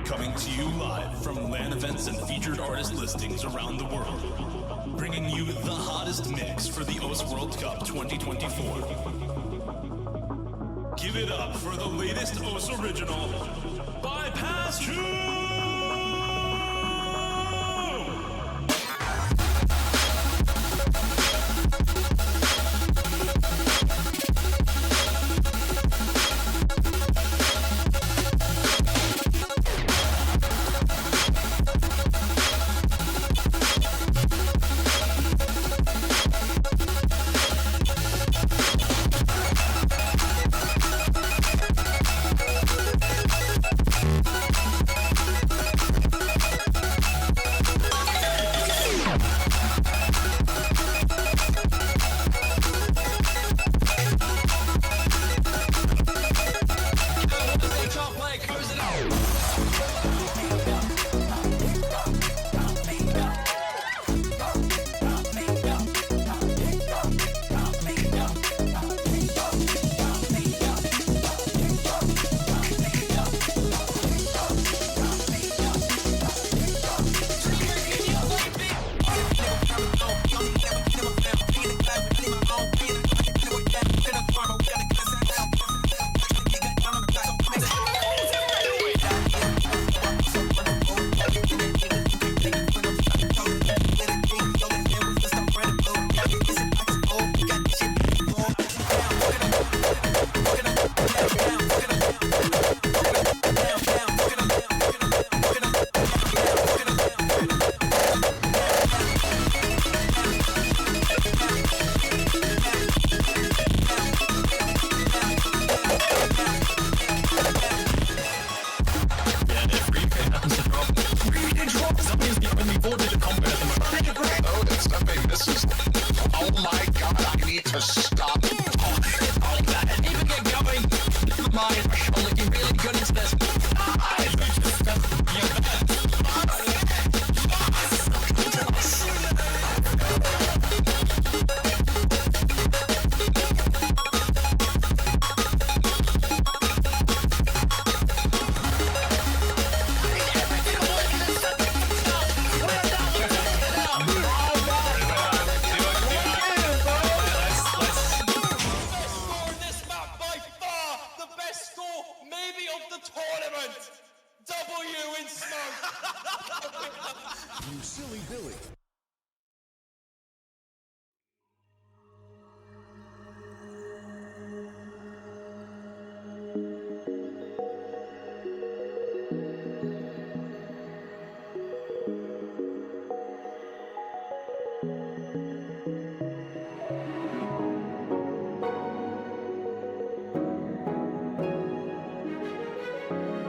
Coming to you live from LAN events and featured artist listings around the world. Bringing you the hottest mix for the OS World Cup 2024. Give it up for the latest OS original, Bypass 2!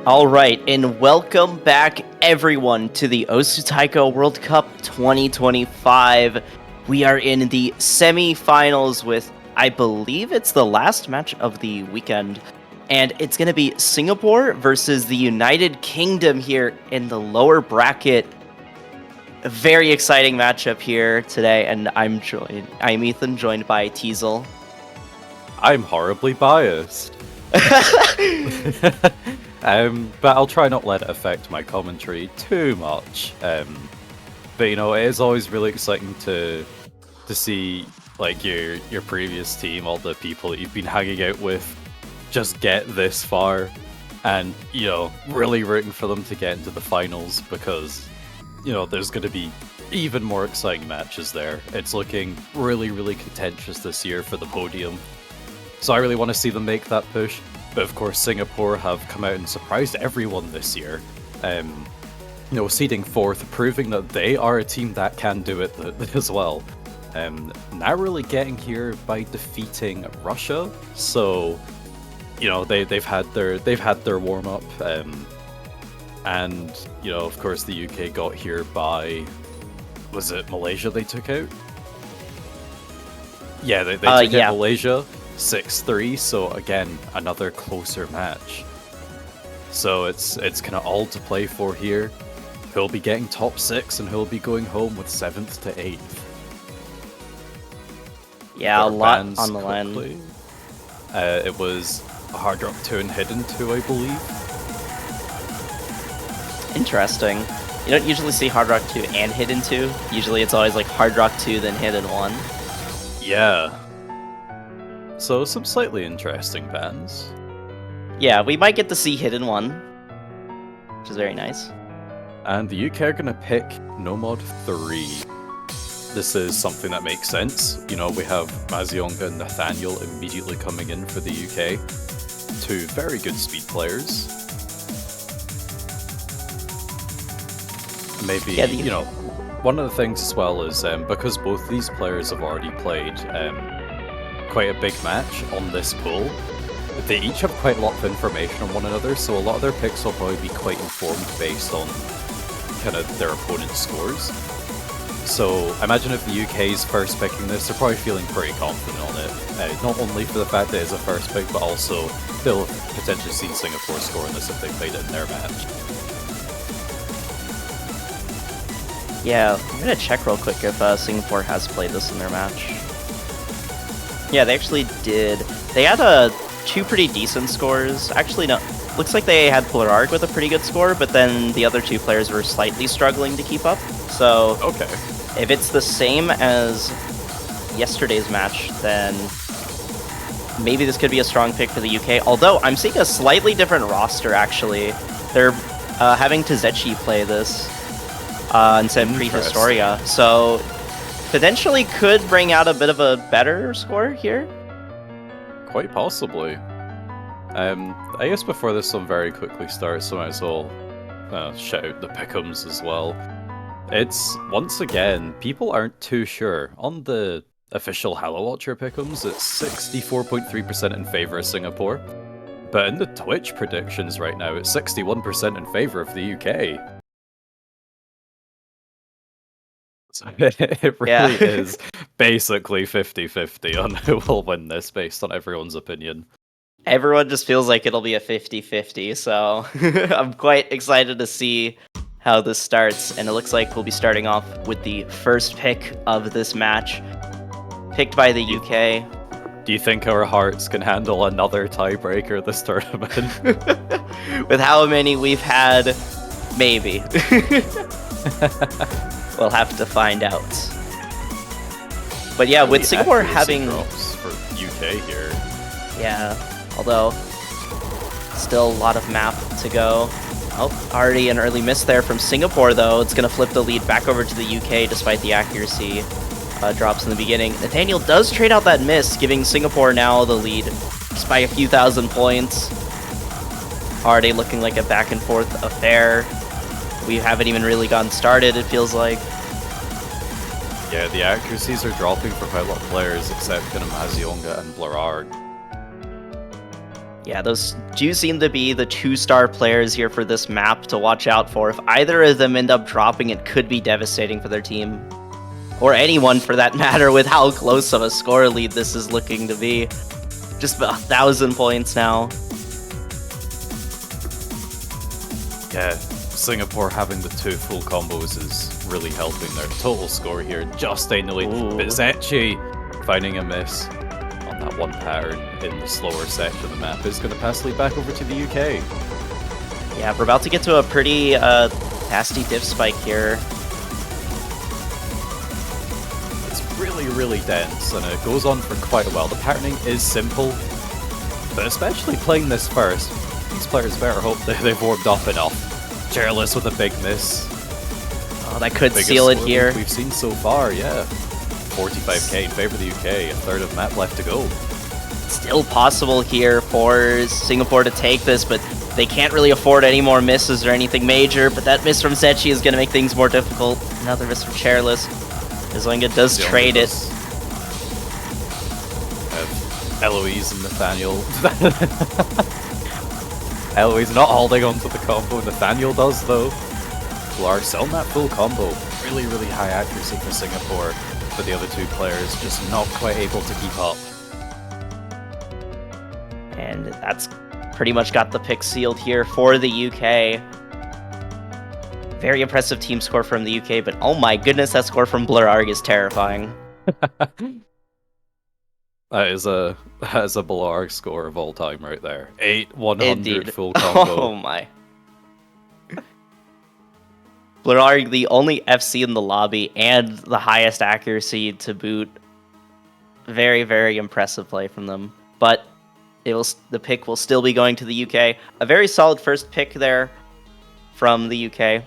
All right, and welcome back everyone to the OS Taiko World Cup 2025. We are in the semifinals with, I believe it's the last match of the weekend, and it's going to be Singapore versus the United Kingdom here in the lower bracket. A very exciting matchup here today, and I'm Ethan, joined by Teasel. I'm horribly biased. But I'll try not let it affect my commentary too much. But you know, it is always really exciting to see like your previous team, all the people that you've been hanging out with, just get this far, and you know, really rooting for them to get into the finals, because you know there's going to be even more exciting matches there. It's looking really, really contentious this year for the podium, so I really want to see them make that push. But of course, Singapore have come out and surprised everyone this year. You know, seeding fourth, proving that they are a team that can do it as well. Narrowly getting here by defeating Russia. So, you know, they've had their warm up, and you know, of course, the UK got here by, was it Malaysia they took out? Yeah, they took out Malaysia 6-3. So again, another closer match. So it's kind of all to play for here. who'll be getting top 6 and who'll be going home with 7th to 8th. Yeah, a Their lot bans on the line. quickly. It was Hard Rock 2 and Hidden 2, I believe. Interesting. You don't usually see Hard Rock 2 and Hidden 2. Usually it's always like Hard Rock 2 then Hidden 1. Yeah. So some slightly interesting bans. Yeah, we might get to see Hidden 1, which is very nice. And the UK are going to pick Nomad 3. This is something that makes sense. You know, we have Mazionga and Nathaniel immediately coming in for the UK. 2 very good speed players. Maybe, Yeah, you know, one of the things as well is because both these players have already played quite a big match on this pool, they each have quite a lot of information on one another, so a lot of their picks will probably be quite informed based on kind of their opponent's scores. So I imagine if the UK is first picking this, they're probably feeling pretty confident on it. Not only for the fact that it's a first pick, but also they'll potentially see Singapore score on this if they played it in their match. Yeah, I'm gonna check real quick if Singapore has played this in their match. Yeah, they actually did. They had 2 pretty decent scores. Actually, no. Looks like they had Polararg with a pretty good score, but then the other 2 players were slightly struggling to keep up. So, Okay. if it's the same as yesterday's match, then maybe this could be a strong pick for the UK. Although, I'm seeing a slightly different roster, actually. They're having Tazechi play this instead of Prehistoria. So, potentially could bring out a bit of a better score here. Quite possibly. I guess before this one very quickly starts, so I might as well shout out the pick'ems as well. It's, once again, people aren't too sure. On the official Hello Watcher pick'ems, it's 64.3% in favor of Singapore. But in the Twitch predictions right now, it's 61% in favor of the UK. So it really is basically 50-50 on who will win this based on everyone's opinion. Everyone just feels like it'll be a 50-50, so I'm quite excited to see how this starts. And it looks like we'll be starting off with the first pick of this match, picked by the UK. Do you think our hearts can handle another tiebreaker this tournament? With how many we've had, maybe. We'll have to find out. But yeah, with Singapore having drops for UK here. Yeah, although still a lot of map to go. Oh, already an early miss there from Singapore, though. It's going to flip the lead back over to the UK despite the accuracy drops in the beginning. Nathaniel does trade out that miss, giving Singapore now the lead just by a few thousand points. Already looking like a back and forth affair. We haven't even really gotten started, it feels like. Yeah, the accuracies are dropping for quite a lot of players, except kind of Mazionga and Blararg. Yeah, those do seem to be the 2-star players here for this map to watch out for. If either of them end up dropping, it could be devastating for their team. Or anyone, for that matter, with how close of a score lead this is looking to be. Just 1,000 points now. Yeah, Singapore having the 2 full combos is really helping their total score here. Just staying the lead. Bizechi finding a miss on that one pattern in the slower section of the map is going to pass lead back over to the UK. Yeah, we're about to get to a pretty nasty diff spike here. It's really, really dense, and it goes on for quite a while. The patterning is simple, but especially playing this first, these players better hope that they've warmed up enough. Chairless with a big miss. Oh, that could Biggest seal it score here. we've seen so far, yeah. 45k in favor of the UK, a third of map left to go. Still possible here for Singapore to take this, but they can't really afford any more misses or anything major. But that miss from Zechi is going to make things more difficult. Another miss from Chairless. Zoinga does trade it. Eloise and Nathaniel. Eloise not holding onto the combo. Nathaniel does, though. Blarg selling that full combo. Really, really high accuracy for Singapore. But the other 2 players just not quite able to keep up. And that's pretty much got the pick sealed here for the UK. Very impressive team score from the UK, but oh my goodness, that score from Blurarg is terrifying. That is a Balarg score of all time right there. 8-100 Indeed. full combo. Oh my. Blurarg, the only FC in the lobby and the highest accuracy to boot. Very, very impressive play from them. But the pick will still be going to the UK. A very solid first pick there from the UK.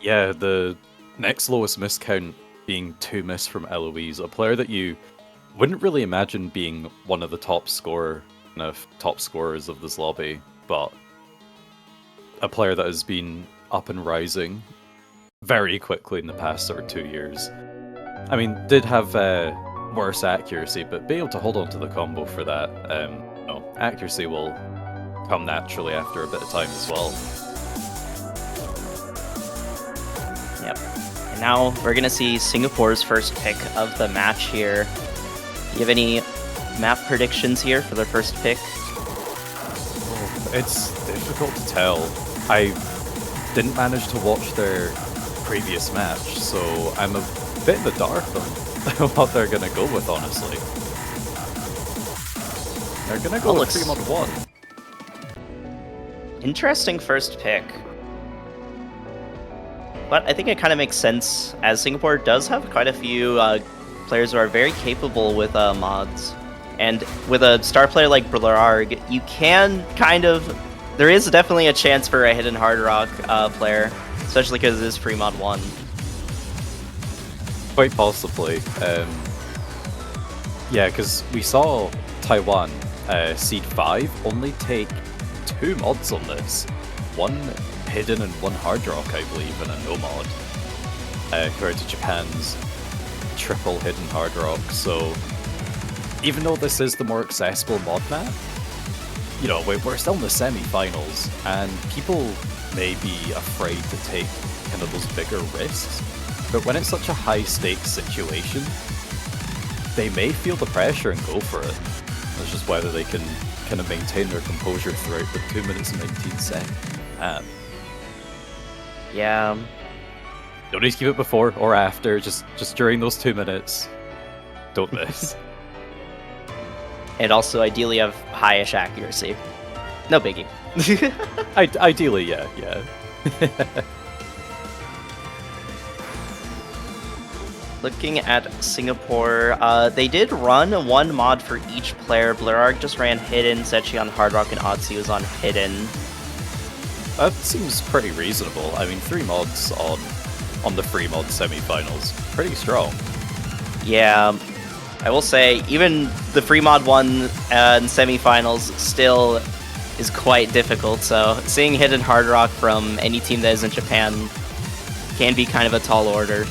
Yeah, the next lowest miss count being 2 miss from Eloise, a player that you wouldn't really imagine being one of the top scorers of this lobby, but a player that has been up and rising very quickly in the past sort of 2 years. I mean, did have worse accuracy, but be able to hold on to the combo for that, accuracy will come naturally after a bit of time as well. Yep. And now we're going to see Singapore's first pick of the match here. Do you have any map predictions here for their first pick? It's difficult to tell. I didn't manage to watch their previous match, so I'm a bit in the dark on what they're going to go with, honestly. They're going to go with 3-1. Interesting first pick. But I think it kind of makes sense, as Singapore does have quite a few players who are very capable with mods. And with a star player like Blurarg, you can kind of... There is definitely a chance for a hidden Hard Rock player, especially because it is free mod 1. Quite possibly. Yeah, because we saw Taiwan, Seed 5, only take 2 mods on this. 1 hidden and 1 hard rock, I believe, and a no mod. Compared to Japan's triple hidden hard rock. So even though this is the more accessible mod map, you know, we're still in the semi-finals, and people may be afraid to take kind of those bigger risks. But when it's such a high-stakes situation, they may feel the pressure and go for it. It's just whether they can kind of maintain their composure throughout the 2 minutes and 19 seconds. Yeah. Don't need to keep it before or after, just during those 2 minutes. Don't miss. And also ideally have highish accuracy. No biggie. Ideally, yeah. Looking at Singapore, they did run 1 mod for each player. Blurarg just ran Hidden, Sechi on Hard Rock, and Otzi was on Hidden. That seems pretty reasonable. I mean, 3 mods on the free mod semi-finals, pretty strong. Yeah, I will say, even the free mod 1 and semi-finals still is quite difficult, so seeing Hidden Hard Rock from any team that is in Japan can be kind of a tall order.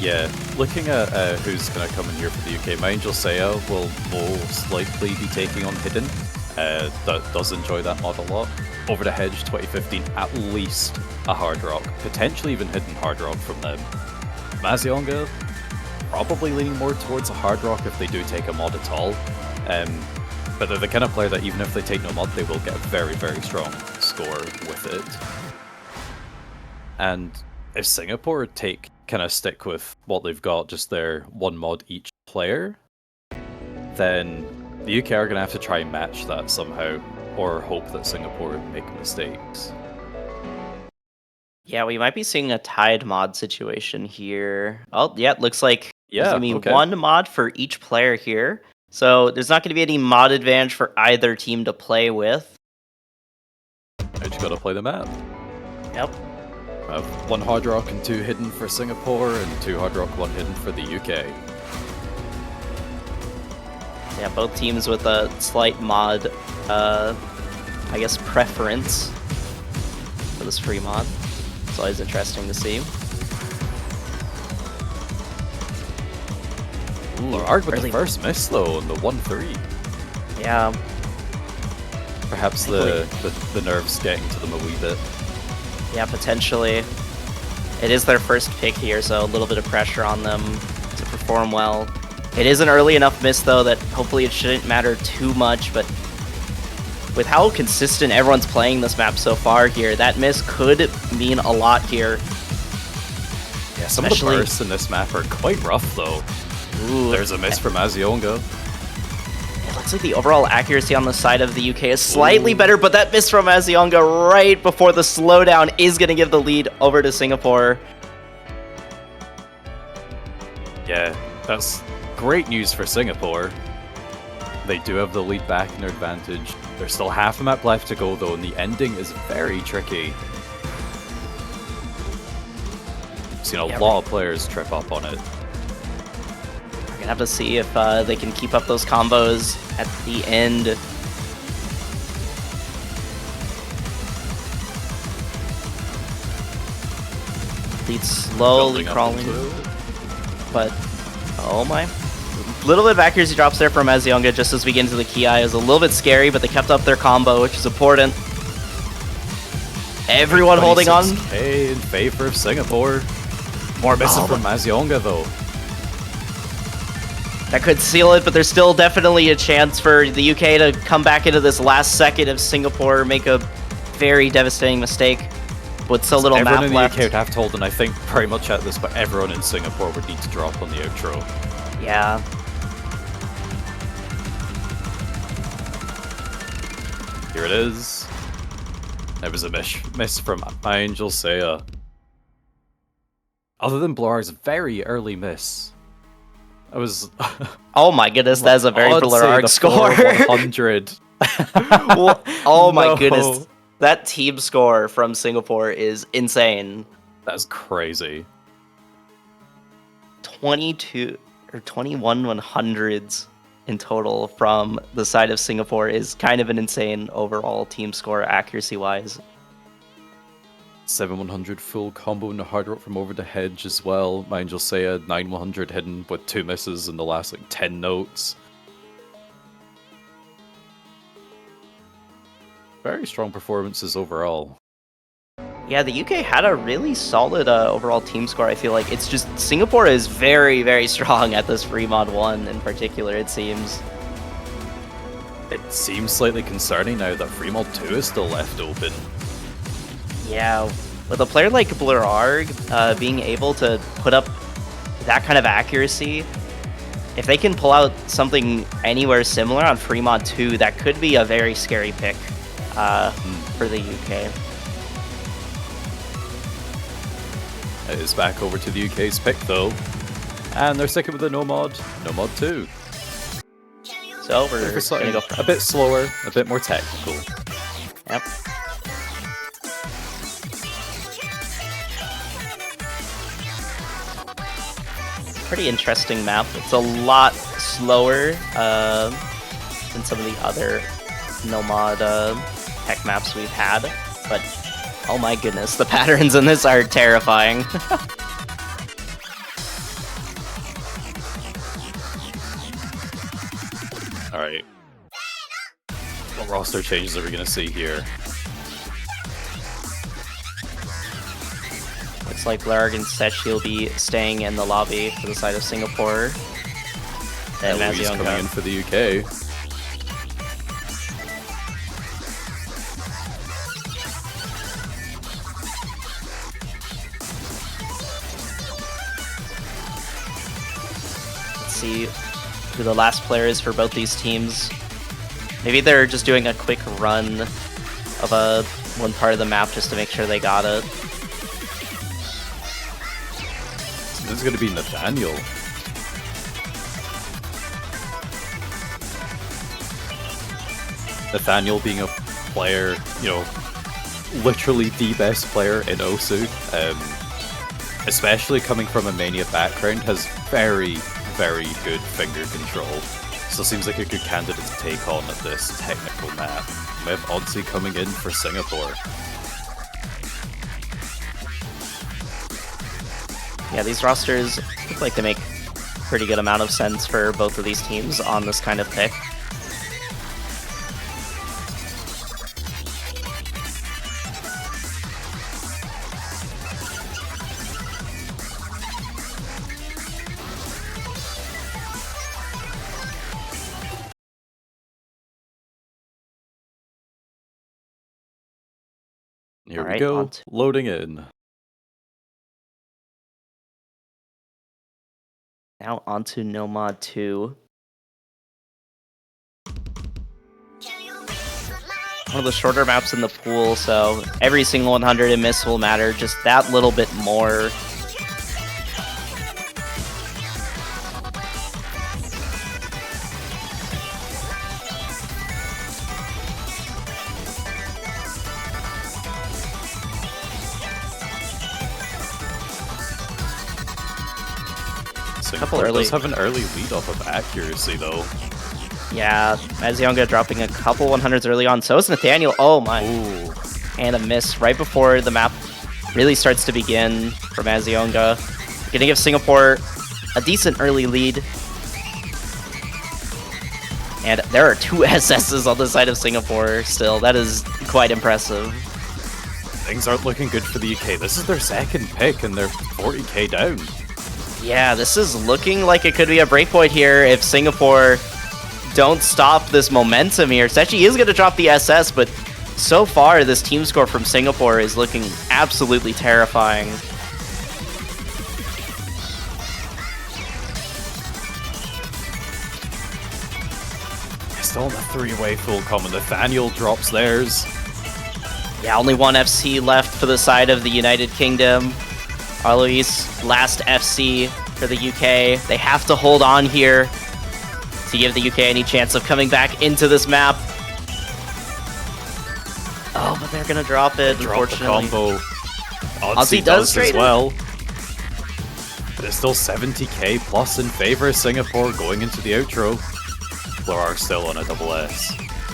Yeah, looking at who's going to come in here for the UK, my Angel Seiya will most likely be taking on Hidden. That does enjoy that mod a lot. Over the Hedge 2015, at least a Hard Rock, potentially even Hidden Hard Rock from them. Mazionga, probably leaning more towards a Hard Rock if they do take a mod at all. But they're the kind of player that even if they take no mod, they will get a very, very strong score with it. And if Singapore kind of stick with what they've got, just their 1 mod each player, then the UK are going to have to try and match that somehow, or hope that Singapore make mistakes. Yeah, we might be seeing a tied mod situation here. Oh, yeah, it looks like there's going to be 1 mod for each player here. So there's not going to be any mod advantage for either team to play with. I just got to play the map. Yep. I have 1 Hard Rock and 2 hidden for Singapore, and 2 Hard Rock, 1 hidden for the UK. Yeah, both teams with a slight mod, I guess, preference for this free mod. It's always interesting to see. Ooh, Arg with the first miss though, on the 1-3. Yeah. Perhaps the nerves getting to them a wee bit. Yeah, potentially. It is their first pick here, so a little bit of pressure on them to perform well. It is an early enough miss, though, that hopefully it shouldn't matter too much, but with how consistent everyone's playing this map so far here, that miss could mean a lot here. Yeah, some of the bursts in this map are quite rough, though. Ooh, there's a miss from Azionga. It looks like the overall accuracy on the side of the UK is slightly better, but that miss from Azionga right before the slowdown is going to give the lead over to Singapore. Yeah, that's great news for Singapore. They do have the lead back in their advantage. There's still half a map left to go, though, and the ending is very tricky. I've seen a lot of players trip up on it. We're gonna have to see if they can keep up those combos at the end. Lead slowly crawling, but oh my. Little bit of accuracy drops there from Azionga just as we get into the Ki. It was a little bit scary, but they kept up their combo, which is important. Everyone holding on. In favor of Singapore. More misses from Azionga, though. That could seal it, but there's still definitely a chance for the UK to come back into this last second if Singapore make a very devastating mistake with so little map left. Everyone in the UK would have to hold, and I think pretty much at this point, everyone in Singapore would need to drop on the outro. Yeah. Here it is. It was a miss from my Angel Seiya. Other than Blurar's very early miss, I was. Oh my goodness, that's a very Blurarg score. 100. Oh my goodness, that team score from Singapore is insane. That's crazy. 22 or 21 100s in total from the side of Singapore is kind of an insane overall team score accuracy-wise. 7-100 full combo and a hard rock from over the hedge as well. My Angel Seiya 9-100 hidden with 2 misses in the last 10 notes. Very strong performances overall. Yeah, the UK had a really solid overall team score, I feel like. It's just Singapore is very, very strong at this free mod 1 in particular, it seems. It seems slightly concerning now that free mod 2 is still left open. Yeah, with a player like Blurarg being able to put up that kind of accuracy, if they can pull out something anywhere similar on free mod 2, that could be a very scary pick for the UK. It is back over to the UK's pick though, and they're sticking with the no mod 2. So we're gonna go a bit slower, a bit more technical. Yep. Pretty interesting map. It's a lot slower than some of the other no mod tech maps we've had, but oh my goodness, the patterns in this are terrifying. Alright. What roster changes are we going to see here? Looks like Blurarg and Setch will be staying in the lobby for the side of Singapore. And Louise coming in for the UK. See who the last player is for both these teams. Maybe they're just doing a quick run of one part of the map just to make sure they got it. So this is going to be Nathaniel. Nathaniel being a player, you know, literally the best player in Osu, especially coming from a Mania background, has very good finger control. So it seems like a good candidate to take on at this technical map. We have Odsy coming in for Singapore. Yeah, these rosters look like they make pretty good amount of sense for both of these teams on this kind of pick. Here we Alright, go. on to- Loading in. Now onto No Mod 2. One of the shorter maps in the pool, so every single 100 in miss will matter just that little bit more. Singapore early- does have an early lead off of accuracy, though. Yeah, Mazionga dropping a couple 100s early on. So is Nathaniel. Oh my. Ooh. And a miss right before the map really starts to begin for Mazionga. Gonna give Singapore a decent early lead. And there are 2 SSs on the side of Singapore still. That is quite impressive. Things aren't looking good for the UK. This is their second pick, and they're 40k down. Yeah, this is looking like it could be a breakpoint here if Singapore don't stop this momentum here. Sechi is going to drop the SS, but so far this team score from Singapore is looking absolutely terrifying. Still in the 3-way full combo. Nathaniel drops theirs. Yeah, only 1 FC left for the side of the United Kingdom. Alois, last FC for the UK. They have to hold on here to give the UK any chance of coming back into this map. Oh, but they're gonna drop it, Drop the unfortunately. combo. Ozzy does as trade it. well. But it's still 70k plus in favor of Singapore going into the outro. Blur still on a double S.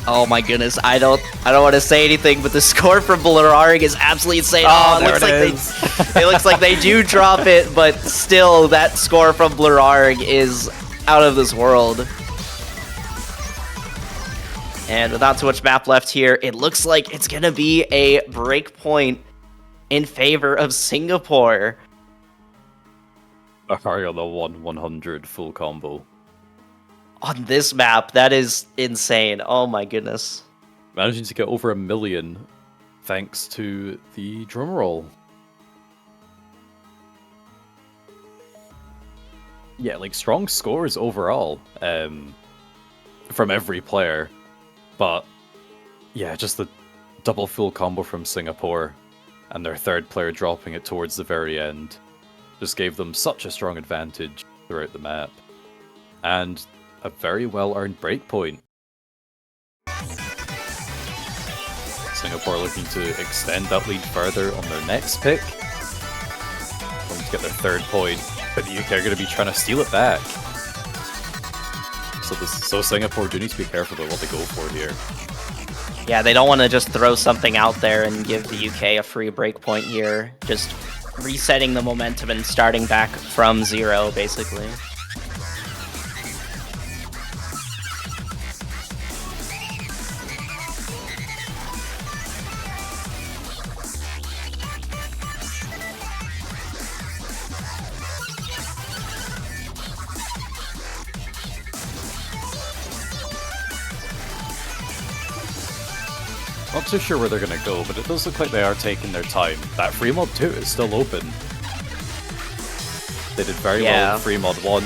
Oh my goodness, I don't want to say anything, but the score from Blurarig is absolutely insane. Oh, it there looks it like is. it looks like they do drop it, but still, that score from Blurarig is out of this world. And without too much map left here, it looks like it's gonna be a break point in favor of Singapore. Akari on the 1-100 full combo. On this map, that is insane. Oh my goodness. Managing to get over 1 million thanks to the drum roll. Yeah, like strong scores overall from every player. But yeah, just the double full combo from Singapore and their third player dropping it towards the very end just gave them such a strong advantage throughout the map. And a very well-earned breakpoint. Singapore looking to extend that lead further on their next pick. Going to get their 3rd point, but the UK are going to be trying to steal it back. So Singapore do need to be careful about what they go for here. Yeah, they don't want to just throw something out there and give the UK a free breakpoint here. Just resetting the momentum and starting back from 0, basically. Not too sure where they're going to go, but it does look like they are taking their time. That free mod 2 is still open. They did very well in free mod 1.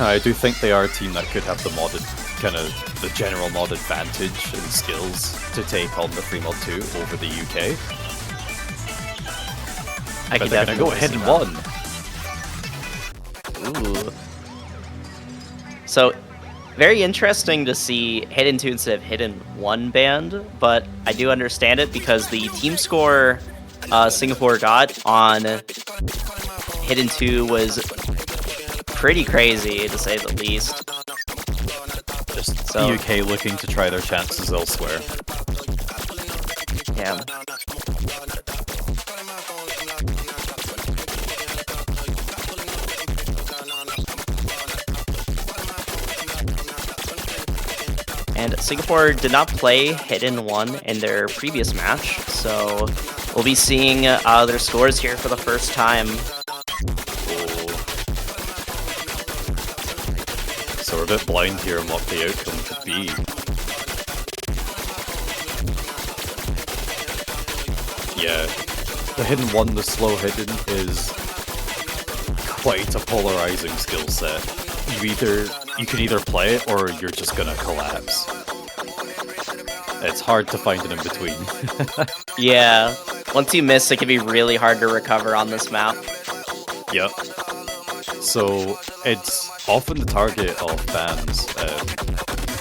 I do think they are a team that could have the modded, kind of the general mod advantage and skills to take on the free mod 2 over the UK. But they're going to go hidden 1. Ooh. So, very interesting to see Hidden 2 instead of Hidden 1 banned, but I do understand it because the team score Singapore got on Hidden 2 was pretty crazy, to say the least. Just the UK looking to try their chances elsewhere. Yeah. And Singapore did not play Hidden 1 in their previous match, so we'll be seeing their scores here for the first time. So we're a bit blind here on what the outcome could be. yeah. The hidden one, the slow hidden, is quite a polarizing skill set. You can either play it or you're just gonna collapse. It's hard to find an in-between. Yeah. Once you miss, it can be really hard to recover on this map. Yep. So it's often the target of bans,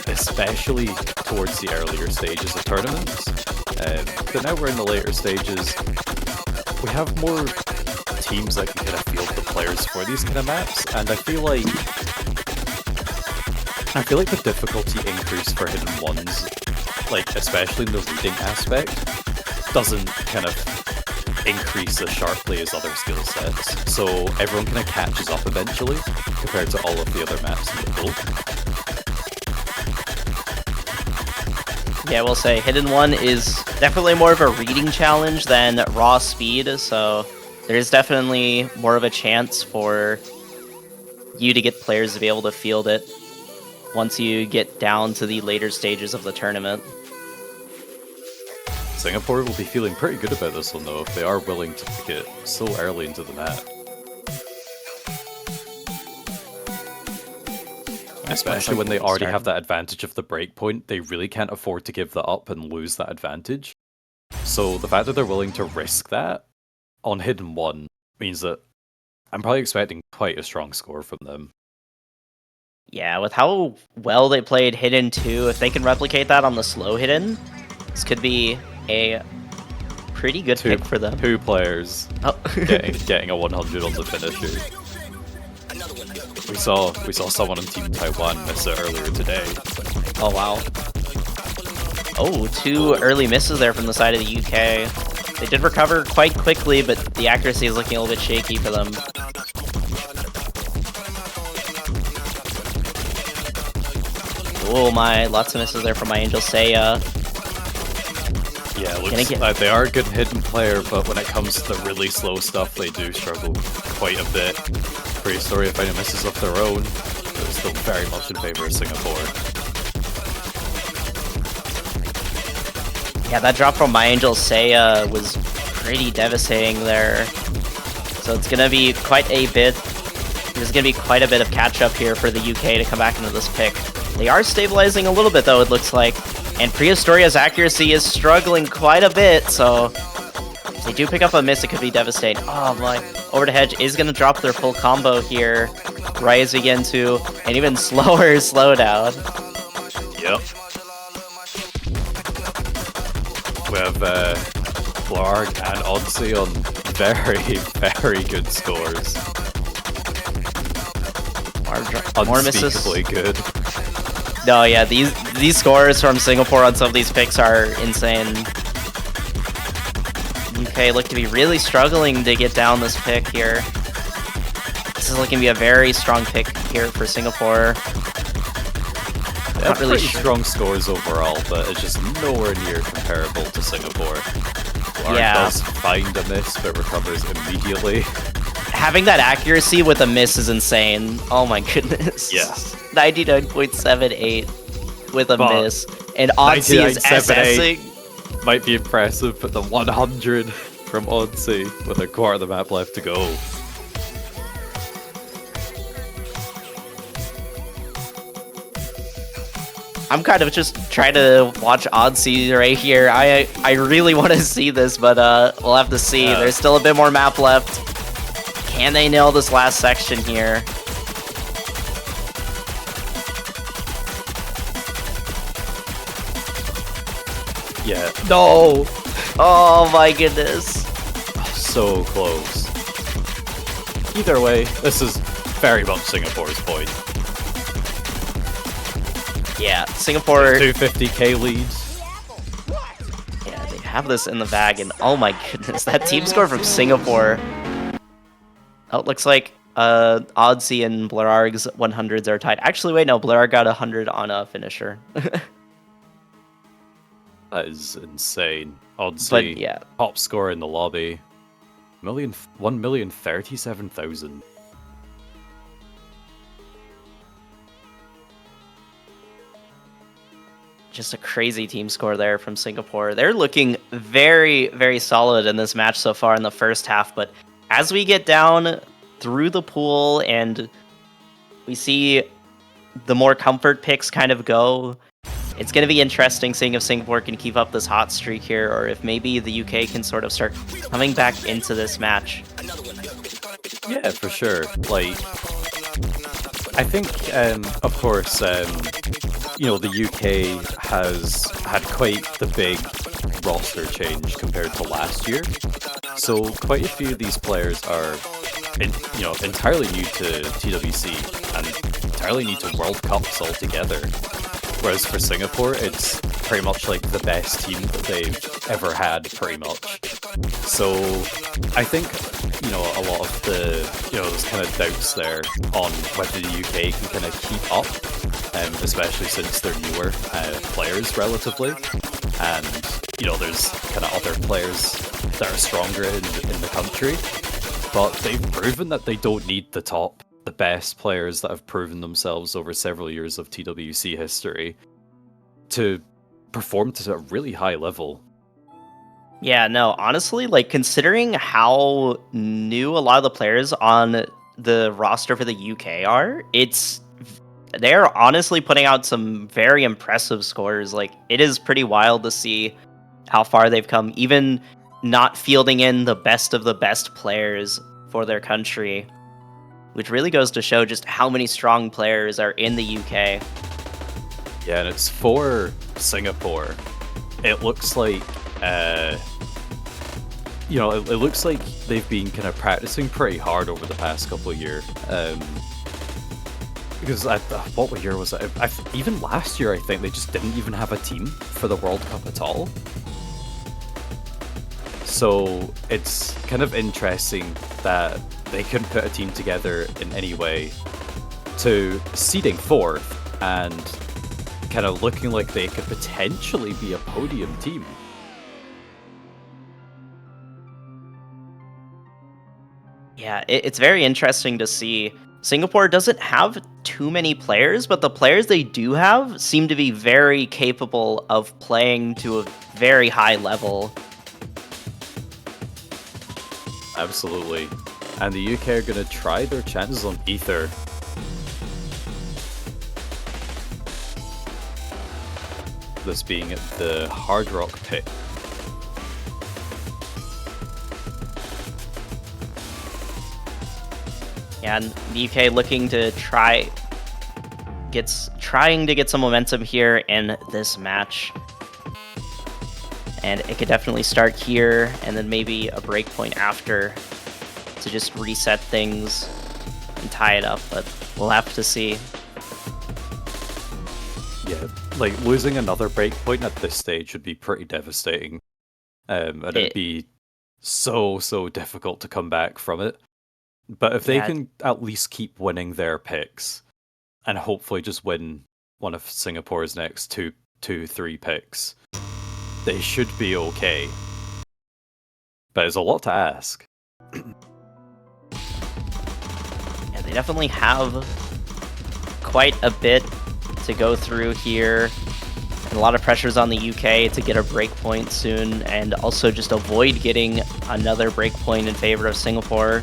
especially towards the earlier stages of tournaments. But now we're in the later stages. We have more teams that can kind of field the players for these kind of maps, and I feel like the difficulty increase for hidden ones, like especially in the reading aspect, doesn't kind of increase as sharply as other skill sets. So everyone kind of catches up eventually compared to all of the other maps in the pool. Yeah, I will say Hidden One is definitely more of a reading challenge than raw speed, so there's definitely more of a chance for you to get players to be able to field it once you get down to the later stages of the tournament. Singapore will be feeling pretty good about this one though, if they are willing to pick it so early into the map. Especially when they already have that advantage of the breakpoint, they really can't afford to give that up and lose that advantage. So the fact that they're willing to risk that on Hidden 1 means that I'm probably expecting quite a strong score from them. Yeah, with how well they played Hidden 2, if they can replicate that on the slow Hidden, this could be a pretty good pick for them. 2 players Oh. getting a 100 on the finisher. We saw someone on Team Taiwan miss it earlier today. Oh wow. Oh, 2 early misses there from the side of the UK. They did recover quite quickly, but the accuracy is looking a little bit shaky for them. Oh my, lots of misses there from my Angel Seiya. Yeah, it looks like they are a good hidden player, but when it comes to the really slow stuff, they do struggle quite a bit. Prehistoria finding misses of their own, but it's still very much in favor of Singapore. Yeah, that drop from my Angel Seiya was pretty devastating there. So it's gonna be quite a bit. There's gonna be quite a bit of catch up here for the UK to come back into this pick. They are stabilizing a little bit though, it looks like. And Prehystoria's accuracy is struggling quite a bit, so if they do pick up a miss, it could be devastating. Oh my. Over to Hedge is gonna drop their full combo here. Right as we get into an even slower slowdown. Yep. We have Blarg and Odyssey on very, very good scores. More misses. Unspeakably good. No, yeah, these scores from Singapore on some of these picks are insane. UK look to be really struggling to get down this pick here. This is looking to be a very strong pick here for Singapore. They have really strong scores overall, but it's just nowhere near comparable to Singapore. Blarg does find a miss, but recovers immediately. Having that accuracy with a miss is insane. Oh my goodness. Yeah. 99.78 with a miss. And Odyssey is SSing. Might be impressive, but the 100 from Odyssey with a quarter of the map left to go. I'm kind of just trying to watch Odyssey right here. I really want to see this, but we'll have to see. There's still a bit more map left. Can they nail this last section here? Yeah. No! Oh my goodness. So close. Either way, this is very much Singapore's point. Yeah, Singapore... 250k lead. Yeah, they have this in the bag, and oh my goodness, that team score from Singapore. Oh, it looks like Odyssey and Blarg's 100s are tied. Actually, wait, no, Blarg got 100 on a finisher. That is insane. Odyssey, but, yeah. Top score in the lobby. 1,037,000. just a crazy team score there from Singapore. They're looking very, very solid in this match so far in the first half, but as we get down through the pool and we see the more comfort picks kind of go, it's going to be interesting seeing if Singapore can keep up this hot streak here, or if maybe the UK can sort of start coming back into this match. Yeah, for sure. Like, I think, of course, you know, the UK has had quite the big roster change compared to last year. So quite a few of these players are, you know, entirely new to TWC and entirely new to World Cups altogether. Whereas for Singapore, it's pretty much like the best team that they've ever had, pretty much. So I think, you know, a lot of the, you know, there's kind of doubts there on whether the UK can kind of keep up, especially since they're newer players relatively. And, you know, there's kind of other players that are stronger in the country. But they've proven that they don't need the best players that have proven themselves over several years of TWC history to perform to a really high level. Yeah, no, honestly, like, considering how new a lot of the players on the roster for the UK are, they're honestly putting out some very impressive scores. Like, it is pretty wild to see how far they've come, even not fielding in the best of the best players for their country, which really goes to show just how many strong players are in the UK. Yeah, and it's for Singapore. It looks like, you know, it looks like they've been kind of practicing pretty hard over the past couple of years. Because what year was it? Even last year, I think they just didn't even have a team for the World Cup at all. So it's kind of interesting that they couldn't put a team together in any way to seeding fourth and kind of looking like they could potentially be a podium team. Yeah, it's very interesting to see. Singapore doesn't have too many players, but the players they do have seem to be very capable of playing to a very high level. Absolutely. And the UK are going to try their chances on Ether. This being the Hard Rock pick. Yeah, and the UK looking to trying to get some momentum here in this match. And it could definitely start here, and then maybe a break point after to just reset things and tie it up, but we'll have to see. Yeah, like losing another break point at this stage would be pretty devastating. And it'd be so difficult to come back from it. But if they can at least keep winning their picks and hopefully just win one of Singapore's next two, 3 picks, they should be okay. But it's a lot to ask. Yeah, they definitely have quite a bit to go through here. And a lot of pressures on the UK to get a break point soon, and also just avoid getting another break point in favor of Singapore.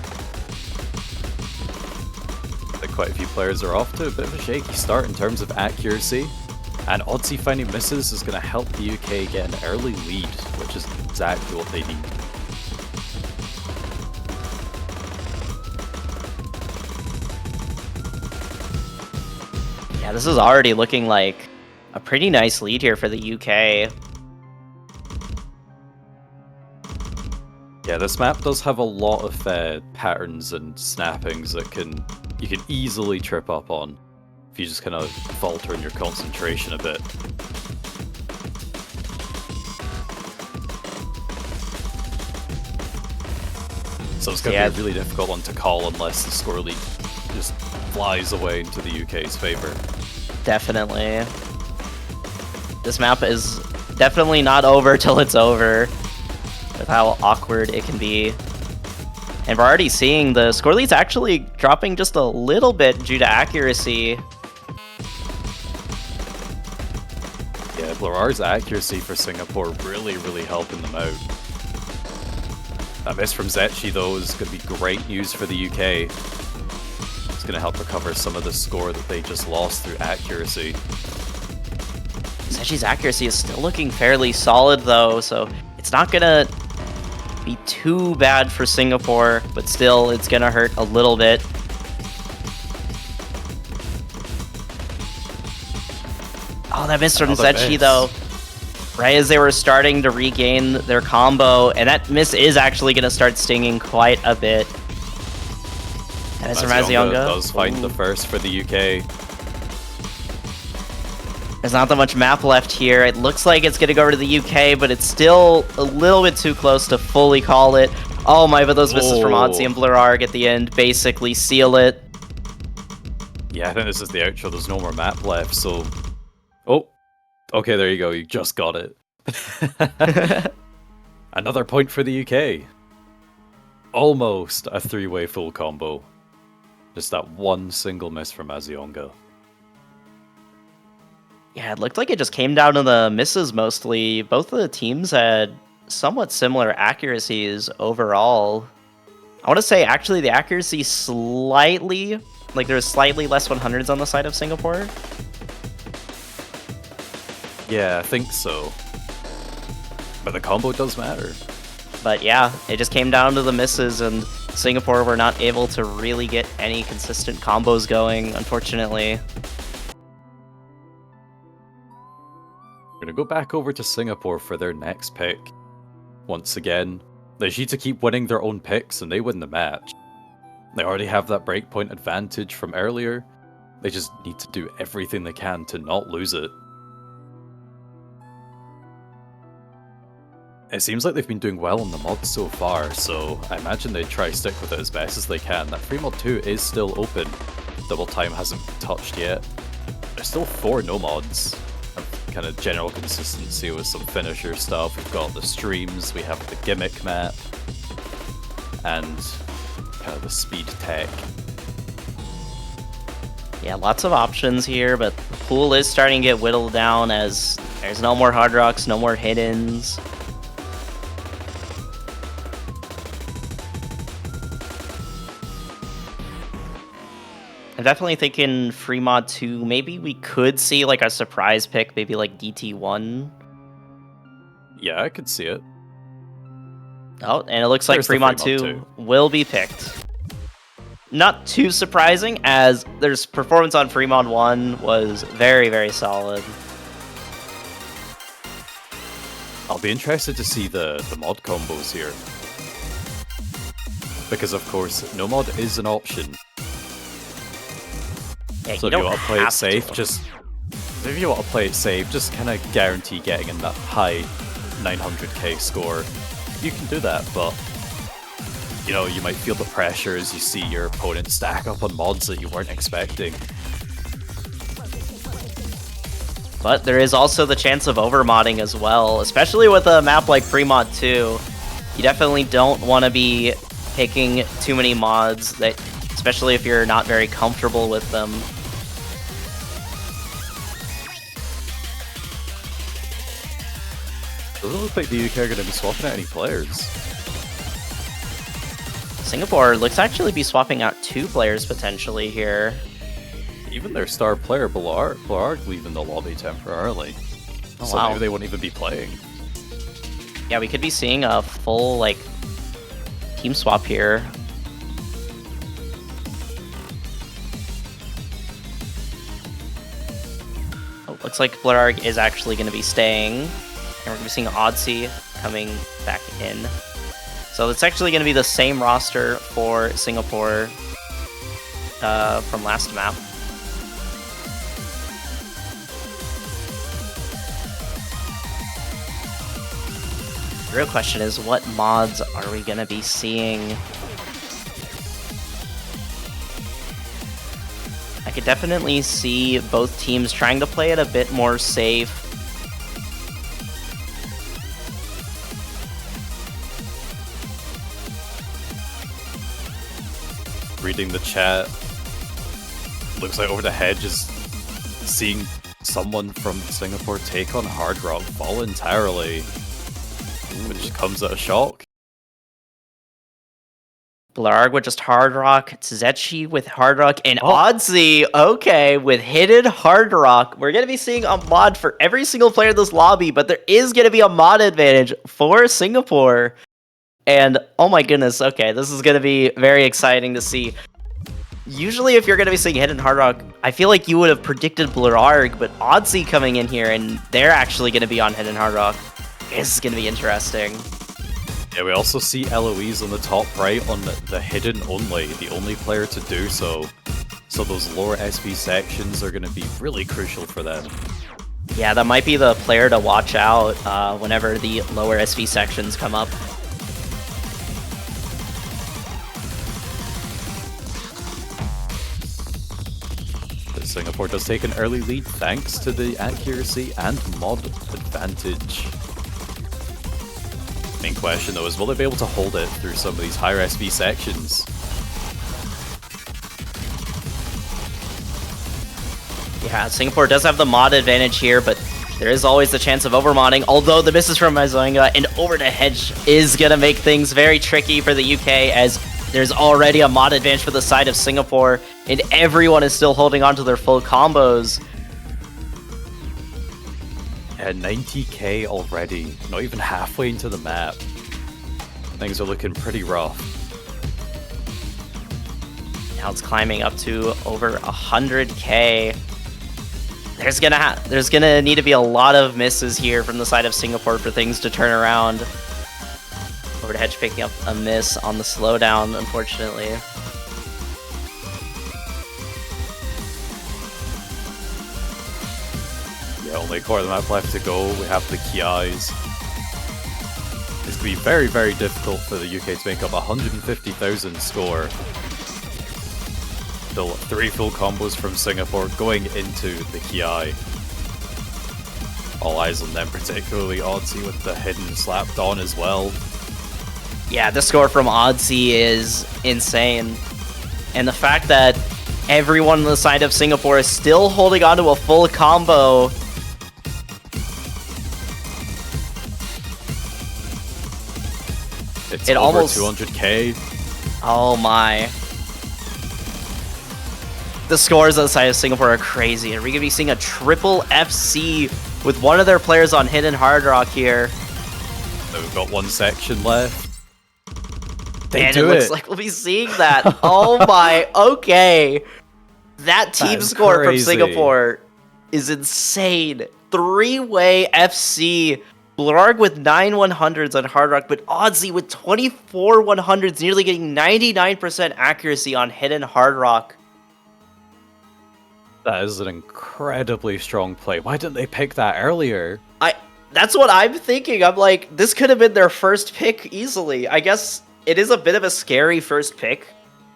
Quite a few players are off to a bit of a shaky start in terms of accuracy, and Oddsy finding misses is going to help the UK get an early lead, which is exactly what they need. Yeah, this is already looking like a pretty nice lead here for the UK. Yeah, this map does have a lot of patterns and snappings that you can easily trip up on if you just kind of falter in your concentration a bit. So it's going to be a really difficult one to call unless the score lead just flies away into the UK's favor. Definitely. This map is definitely not over till it's over, with how awkward it can be. And we're already seeing the score leads actually dropping just a little bit due to accuracy. Yeah, Blurar's accuracy for Singapore really, really helping them out. That miss from Zetchi, though, is going to be great news for the UK. It's going to help recover some of the score that they just lost through accuracy. Zetchi's accuracy is still looking fairly solid, though, so it's not going to be too bad for Singapore, but still, it's going to hurt a little bit. Oh, that miss from Zetchi, though. Right as they were starting to regain their combo, and that miss is actually going to start stinging quite a bit. That is from Mazionga. Does find the first for the UK. There's not that much map left here. It looks like it's going to go over to the UK, but it's still a little bit too close to fully call it. Oh my, but those misses from Oddsy and Blurarg at the end basically seal it. Yeah, I think this is the outro. There's no more map left, so... Oh, okay, there you go. You just got it. Another point for the UK. Almost a three-way full combo. Just that one single miss from Mazionga. Yeah, it looked like it just came down to the misses mostly. Both of the teams had somewhat similar accuracies overall. I want to say, actually, the accuracy slightly... Like, there's slightly less 100s on the side of Singapore. Yeah, I think so. But the combo does matter. But yeah, it just came down to the misses, and Singapore were not able to really get any consistent combos going, unfortunately. We're going to go back over to Singapore for their next pick. Once again, they just need to keep winning their own picks and they win the match. They already have that breakpoint advantage from earlier. They just need to do everything they can to not lose it. It seems like they've been doing well on the mods so far, so I imagine they try to stick with it as best as they can. That free mod 2 is still open. Double time hasn't been touched yet. There's still 4 no mods. Kind of general consistency with some finisher stuff. We've got the streams, we have the gimmick map, and kind of the speed tech. Yeah, lots of options here, but the pool is starting to get whittled down as there's no more hard rocks, no more hidden. I'm definitely thinking free mod 2, maybe we could see like a surprise pick, maybe like DT1. Yeah, I could see it. Oh, and it looks like free mod 2 will be picked. Not too surprising, as their performance on free mod 1 was very, very solid. I'll be interested to see the mod combos here. Because of course, no mod is an option. Yeah, so if you want to play it safe, just kind of guarantee getting in that high 900k score. You can do that, but you know, you might feel the pressure as you see your opponent stack up on mods that you weren't expecting. But there is also the chance of overmodding as well, especially with a map like free mod 2. You definitely don't want to be picking too many mods that, especially if you're not very comfortable with them. Doesn't look like the UK are going to be swapping out any players. Singapore looks to actually be swapping out 2 players potentially here. Even their star player, Blurarg, leaving the lobby temporarily. Oh, so wow. maybe they won't even be playing. Yeah, we could be seeing a full, like, team swap here. Oh, looks like Blurarg is actually going to be staying. And we're going to be seeing Oddsy coming back in. So it's actually going to be the same roster for Singapore from last map. The real question is, what mods are we going to be seeing? I could definitely see both teams trying to play it a bit more safe. Reading the chat, looks like over the hedge is seeing someone from Singapore take on Hard Rock voluntarily, which comes at a shock. Blarg with just Hard Rock, Zetchi with Hard Rock, and Oddsy, okay, with Hidden Hard Rock. We're going to be seeing a mod for every single player in this lobby, but there is going to be a mod advantage for Singapore. And, oh my goodness, okay, this is going to be very exciting to see. Usually, if you're going to be seeing Hidden Hard Rock, I feel like you would have predicted Blarg, but Oddsy coming in here, and they're actually going to be on Hidden Hard Rock. This is going to be interesting. Yeah, we also see Eloise on the top right on the hidden only, the only player to do so. So those lower SV sections are going to be really crucial for them. Yeah, that might be the player to watch out whenever the lower SV sections come up. But Singapore does take an early lead thanks to the accuracy and mod advantage. Main question though is, will they be able to hold it through some of these higher SV sections? Yeah, Singapore does have the mod advantage here, but there is always the chance of overmodding, although the misses from Mazoinga and over the hedge is going to make things very tricky for the UK, as there's already a mod advantage for the side of Singapore, and everyone is still holding on to their full combos. At 90k already, not even halfway into the map. Things are looking pretty rough. Now it's climbing up to over 100k. There's gonna need to be a lot of misses here from the side of Singapore for things to turn around. Over to Hedge picking up a miss on the slowdown, unfortunately. Yeah, only a quarter of the map left to go. We have the Kiais. It's going to be very, very difficult for the UK to make up 150,000 score. Still 3 full combos from Singapore going into the Kiai. All eyes on them, particularly Oddsy with the hidden slapped on as well. Yeah, the score from Oddsy is insane. And the fact that everyone on the side of Singapore is still holding on to a full combo. It's it over almost 200k. Oh my. The scores on the side of Singapore are crazy. Are we going to be seeing a triple FC with one of their players on Hidden Hard Rock here? So we've got one section left. And it looks like we'll be seeing that. Oh my, okay. That team score from Singapore is insane. 3-way FC. Blarg with 9 100s on Hard Rock, but Oddsy with 24 100s, nearly getting 99% accuracy on Hidden Hard Rock. That is an incredibly strong play. Why didn't they pick that earlier? That's what I'm thinking. I'm like, this could have been their first pick easily. I guess it is a bit of a scary first pick,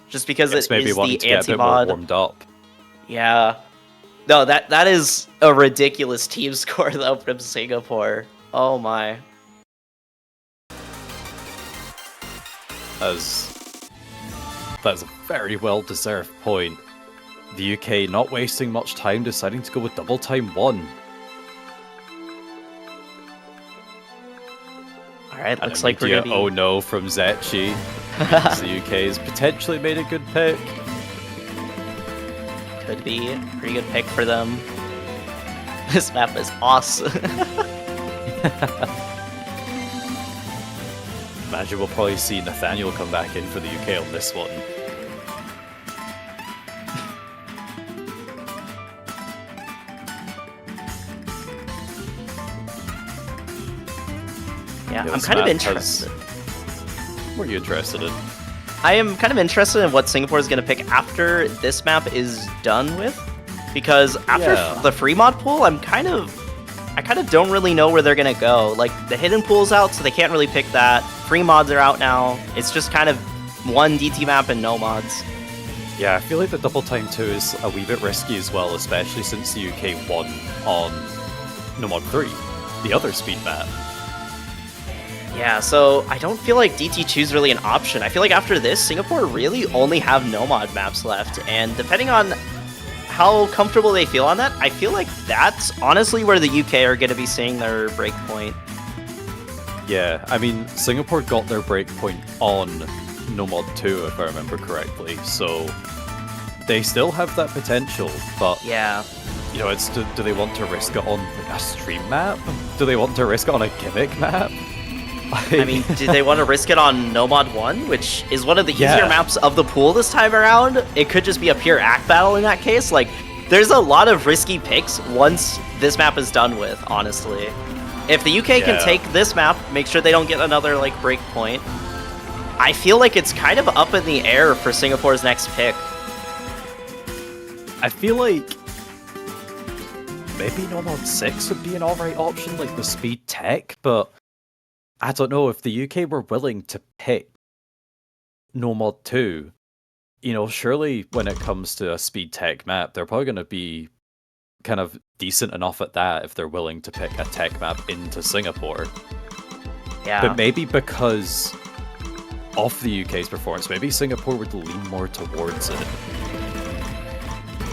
just because it is the anti-mod. Warmed up. Yeah. No, that is a ridiculous team score though from Singapore. Oh my. That's a very well-deserved point. The UK not wasting much time, deciding to go with double time 1. Alright, looks like we're gonna be... Oh no from Zetchi. The UK has potentially made a good pick. Could be a pretty good pick for them. This map is awesome. Imagine we'll probably see Nathaniel come back in for the UK on this one. Yeah, I'm kind of interested. What are you interested in? I am kind of interested in what Singapore is going to pick after this map is done with, because after the free mod pool, I kind of don't really know where they're going to go. Like, the hidden pool's out, so they can't really pick that. Free mods are out now. It's just kind of one DT map and no mods. Yeah, I feel like the double time 2 is a wee bit risky as well, especially since the UK won on No Mod 3, the other speed map. Yeah, so I don't feel like DT2 is really an option. I feel like after this, Singapore really only have no mod maps left, and depending on how comfortable they feel on that. I feel like that's honestly where the UK are going to be seeing their break point. Yeah, I mean, Singapore got their breakpoint on No Mod 2, if I remember correctly, so they still have that potential, but Yeah. you know, it's do they want to risk it on like, a stream map? Do they want to risk it on a gimmick map? I mean, do they want to risk it on No Mod 1, which is one of the easier Yeah. maps of the pool this time around? It could just be a pure act battle in that case. Like, there's a lot of risky picks once this map is done with, honestly. If the UK can Yeah. take this map, make sure they don't get another, like, break point, I feel like it's kind of up in the air for Singapore's next pick. I feel like maybe No Mod 6 would be an alright option, like the speed tech, but I don't know if the UK were willing to pick No Mod 2. You know, surely when it comes to a speed tech map, they're probably going to be kind of decent enough at that if they're willing to pick a tech map into Singapore. Yeah. But maybe because of the UK's performance, maybe Singapore would lean more towards it.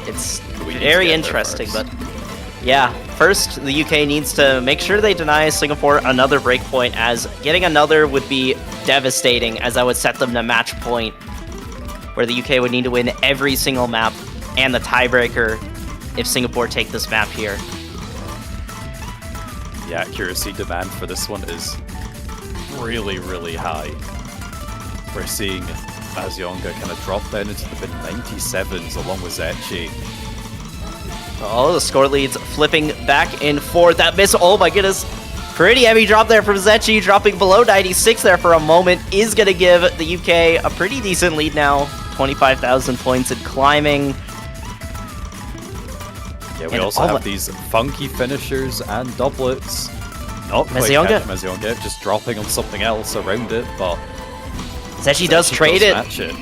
It's We need to very get there interesting, first. but yeah, first the UK needs to make sure they deny Singapore another breakpoint, as getting another would be devastating, as that would set them to match point, where the UK would need to win every single map and the tiebreaker if Singapore take this map here. The accuracy demand for this one is really, really high. We're seeing Azionga kind of drop down into the mid-97s along with Zetchi. Oh, the score leads flipping back and forth. That miss, oh my goodness. Pretty heavy drop there from Zetchi, dropping below 96 there for a moment, is going to give the UK a pretty decent lead now. 25,000 points and climbing. Yeah, we And also all have the- these funky finishers and doublets. Not quite Mazionga. catching Mazionga, just dropping on something else around it, but Zetchi does Zetchi trade it. match it.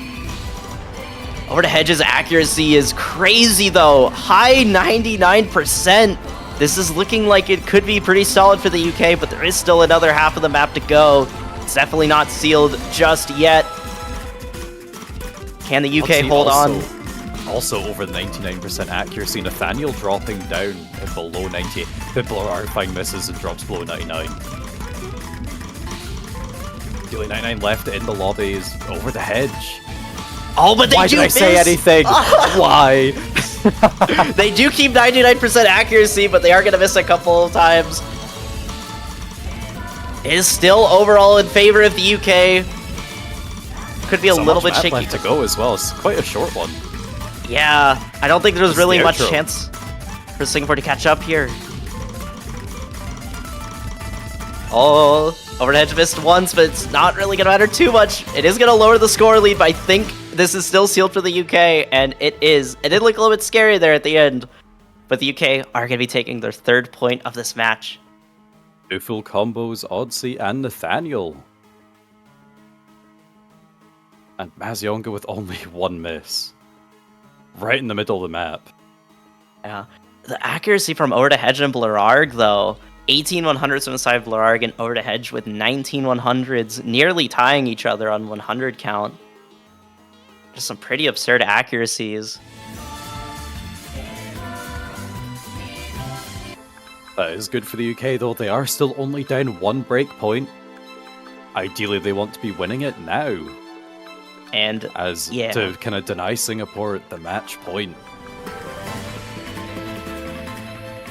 Over to Hedge's accuracy is crazy though. High 99%. This is looking like it could be pretty solid for the UK, but there is still another half of the map to go. It's definitely not sealed just yet. Can the UK hold on? Also over 99% accuracy. Nathaniel dropping down below 98. But Blurarifying misses and drops below 99. The only 99 left in the lobby is over the hedge. Oh, but they Why do did I say miss! anything? Why? They do keep 99% accuracy, but they are going to miss a couple of times. It is still overall in favor of the UK. Could be a So little much bit map shaky. left to go as well. It's quite a short one. Yeah, I don't think there's It's really the much outro. chance for Singapore to catch up here. Oh, overhead missed once, but it's not really going to matter too much. It is going to lower the score lead, but I think this is still sealed for the UK, and it is. It did look a little bit scary there at the end, but the UK are going to be taking their third point of this match. Two full combos, Odyssey and Nathaniel. And Mazionga with only one miss. Right in the middle of the map. Yeah. The accuracy from over to Hedge and Blurarg, though. 18 100s from the side of Blurarg and over to Hedge with 19 100s, nearly tying each other on 100 count. Just some pretty absurd accuracies. That is good for the UK, though. They are still only down one break point. Ideally, they want to be winning it now, And as yeah. to kind of deny Singapore the match point.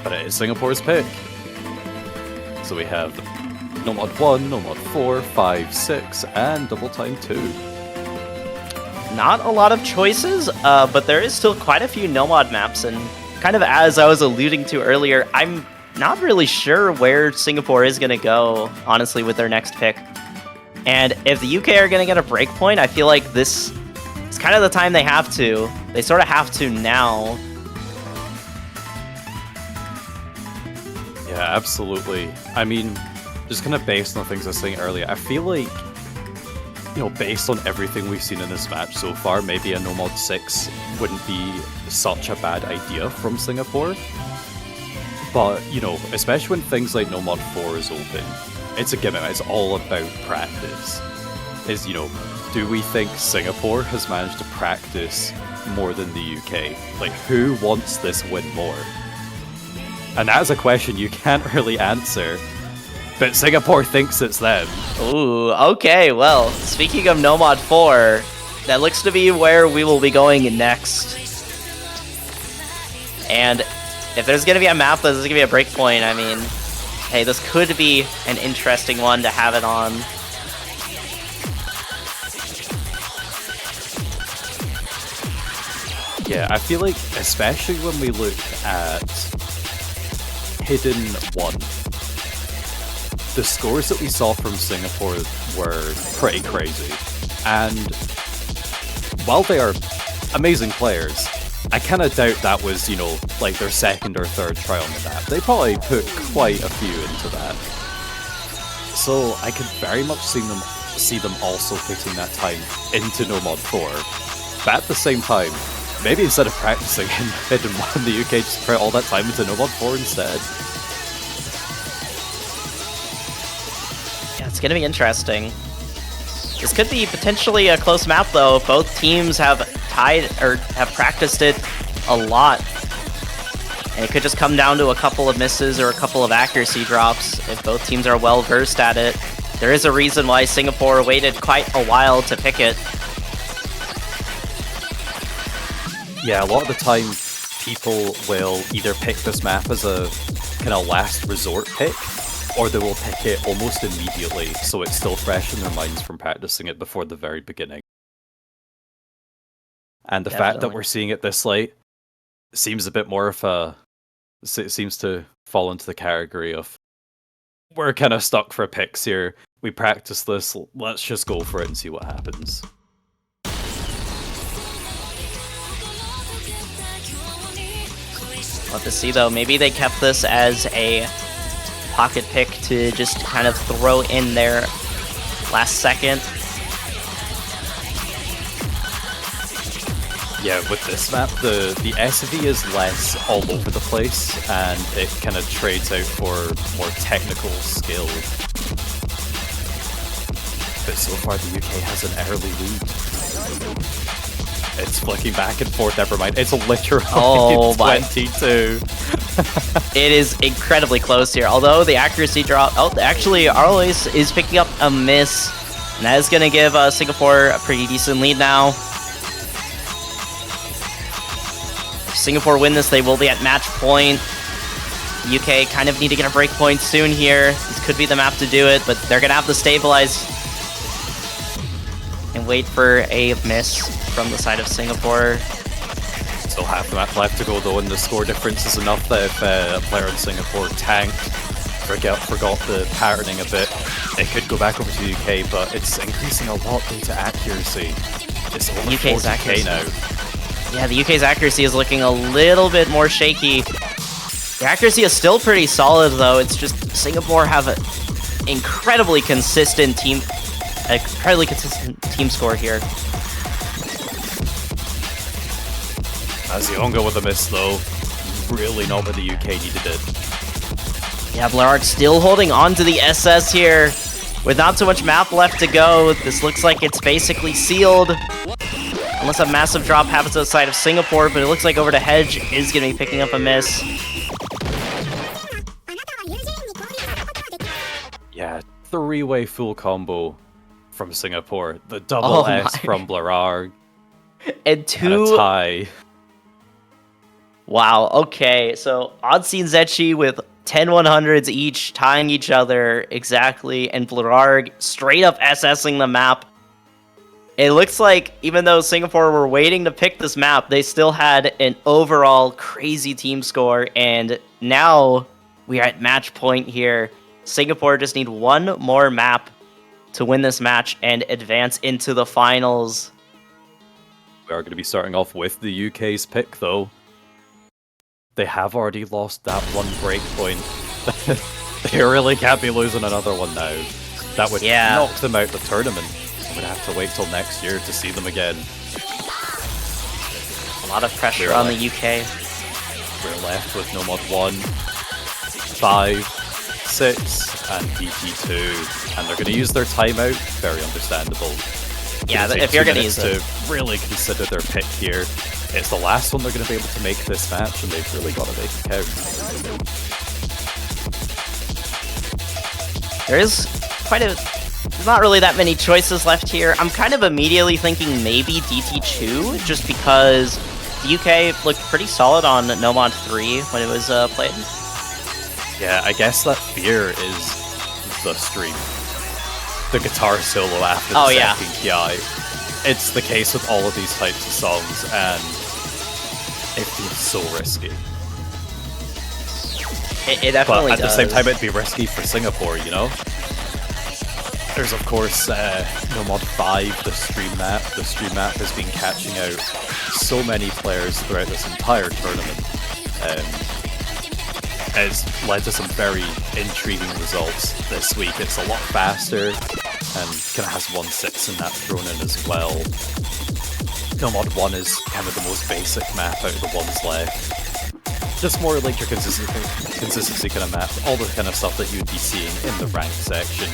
But it is Singapore's pick. So we have No Mod 1, No Mod 4, 5, 6, and Double Time 2. Not a lot of choices, but there is still quite a few no-mod maps, and kind of as I was alluding to earlier, I'm not really sure where Singapore is going to go, honestly, with their next pick. And if the UK are going to get a breakpoint, I feel like this is kind of the time they have to. They sort of have to now. Yeah, absolutely. I mean, just kind of based on the things I was saying earlier, I feel like, you know, based on everything we've seen in this match so far, maybe a No Mod 6 wouldn't be such a bad idea from Singapore. But, you know, especially when things like No Mod 4 is open, it's a gimmick, it's all about practice. is, do we think Singapore has managed to practice more than the UK? Like, who wants this win more? And that's a question you can't really answer, but Singapore thinks it's them. Ooh, okay, well, speaking of Nomad 4, that looks to be where we will be going next. And if there's going to be a map that's going to be a breakpoint, I mean, hey, this could be an interesting one to have it on. Yeah, I feel like, especially when we look at Hidden 1, the scores that we saw from Singapore were pretty crazy. And while they are amazing players, I kind of doubt that was, like their second or third try on the map. They probably put quite a few into that. So I could very much see them also putting that time into Nomad 4. But at the same time, maybe instead of practicing in Hidden 1, the UK just put all that time into Nomad 4 instead. Yeah, it's going to be interesting. This could be potentially a close map, though. Both teams have have practiced it a lot. And it could just come down to a couple of misses or a couple of accuracy drops if both teams are well versed at it. There is a reason why Singapore waited quite a while to pick it. Yeah, a lot of the time people will either pick this map as a kind of last resort pick, or they will pick it almost immediately, so it's still fresh in their minds from practicing it before the very beginning. And the fact that we're seeing it this late seems a bit more of a... It seems to fall into the category of, we're kind of stuck for picks here, we practice this, let's just go for it and see what happens. Love to see, though. Maybe they kept this as a pocket pick to just kind of throw in there last second. Yeah, with this map, the SV is less all over the place, and it kind of trades out for more technical skill. But so far, the UK has an early lead. It's flicking back and forth, never mind. It's literally 22. It is incredibly close here, although the accuracy drop... Oh, actually, Arlois is picking up a miss, and that is going to give Singapore a pretty decent lead now. If Singapore win this, they will be at match point. The UK kind of need to get a break point soon here. This could be the map to do it, but they're going to have to stabilize and wait for a miss from the side of Singapore. Still half the map left to go though, and the score difference is enough that if a player in Singapore tanked, forgot the patterning a bit, it could go back over to the UK, but it's increasing a lot due to accuracy. It's over UK's 40k accuracy now. Yeah, the UK's accuracy is looking a little bit more shaky. The accuracy is still pretty solid, though. It's just Singapore have an incredibly consistent team score here. Azionga with a miss, though. Really not where the UK needed it. Yeah, Blarg still holding on to the SS here. With not so much map left to go, this looks like it's basically sealed. Unless a massive drop happens outside of Singapore, but it looks like over to Hedge is going to be picking up a miss. Yeah, three-way full combo from Singapore. The double S from Blarg. And two... And a tie. Wow, okay. So, Odyssey and Zetchi with 10 100s each, tying each other exactly, and Blarg straight up SSing the map. It looks like, even though Singapore were waiting to pick this map, they still had an overall crazy team score, and now we are at match point here. Singapore just need one more map to win this match and advance into the finals. We are going to be starting off with the UK's pick, though. They have already lost that one break point. They really can't be losing another one now. That would knock them out the tournament. We'd have to wait till next year to see them again. A lot of pressure on the UK. We're left with Nomad 1, 5, 6 and DT2, and they're going to use their timeout. Very understandable. Yeah, Gonna take if you're 2 going to use minutes it. to really consider their pick here. It's the last one they're going to be able to make this match, and they've really got to make it count. There is quite a... not really that many choices left here. I'm kind of immediately thinking maybe DT2, just because the UK looked pretty solid on Nomad 3 when it was played. Yeah, I guess that fear is the stream. The guitar solo after the second Ki. It's the case with all of these types of songs, and it feels so risky. It definitely But at does. the same time, it'd be risky for Singapore, you know? There's, of course, Nomad 5, the stream map. The stream map has been catching out so many players throughout this entire tournament. It's led to some very intriguing results this week. It's a lot faster, and kind of has 1/6 in that thrown in as well. Nomad 1 is kind of the most basic map out of the ones left. Just more like your consistency kind of map, all the kind of stuff that you'd be seeing in the ranked section.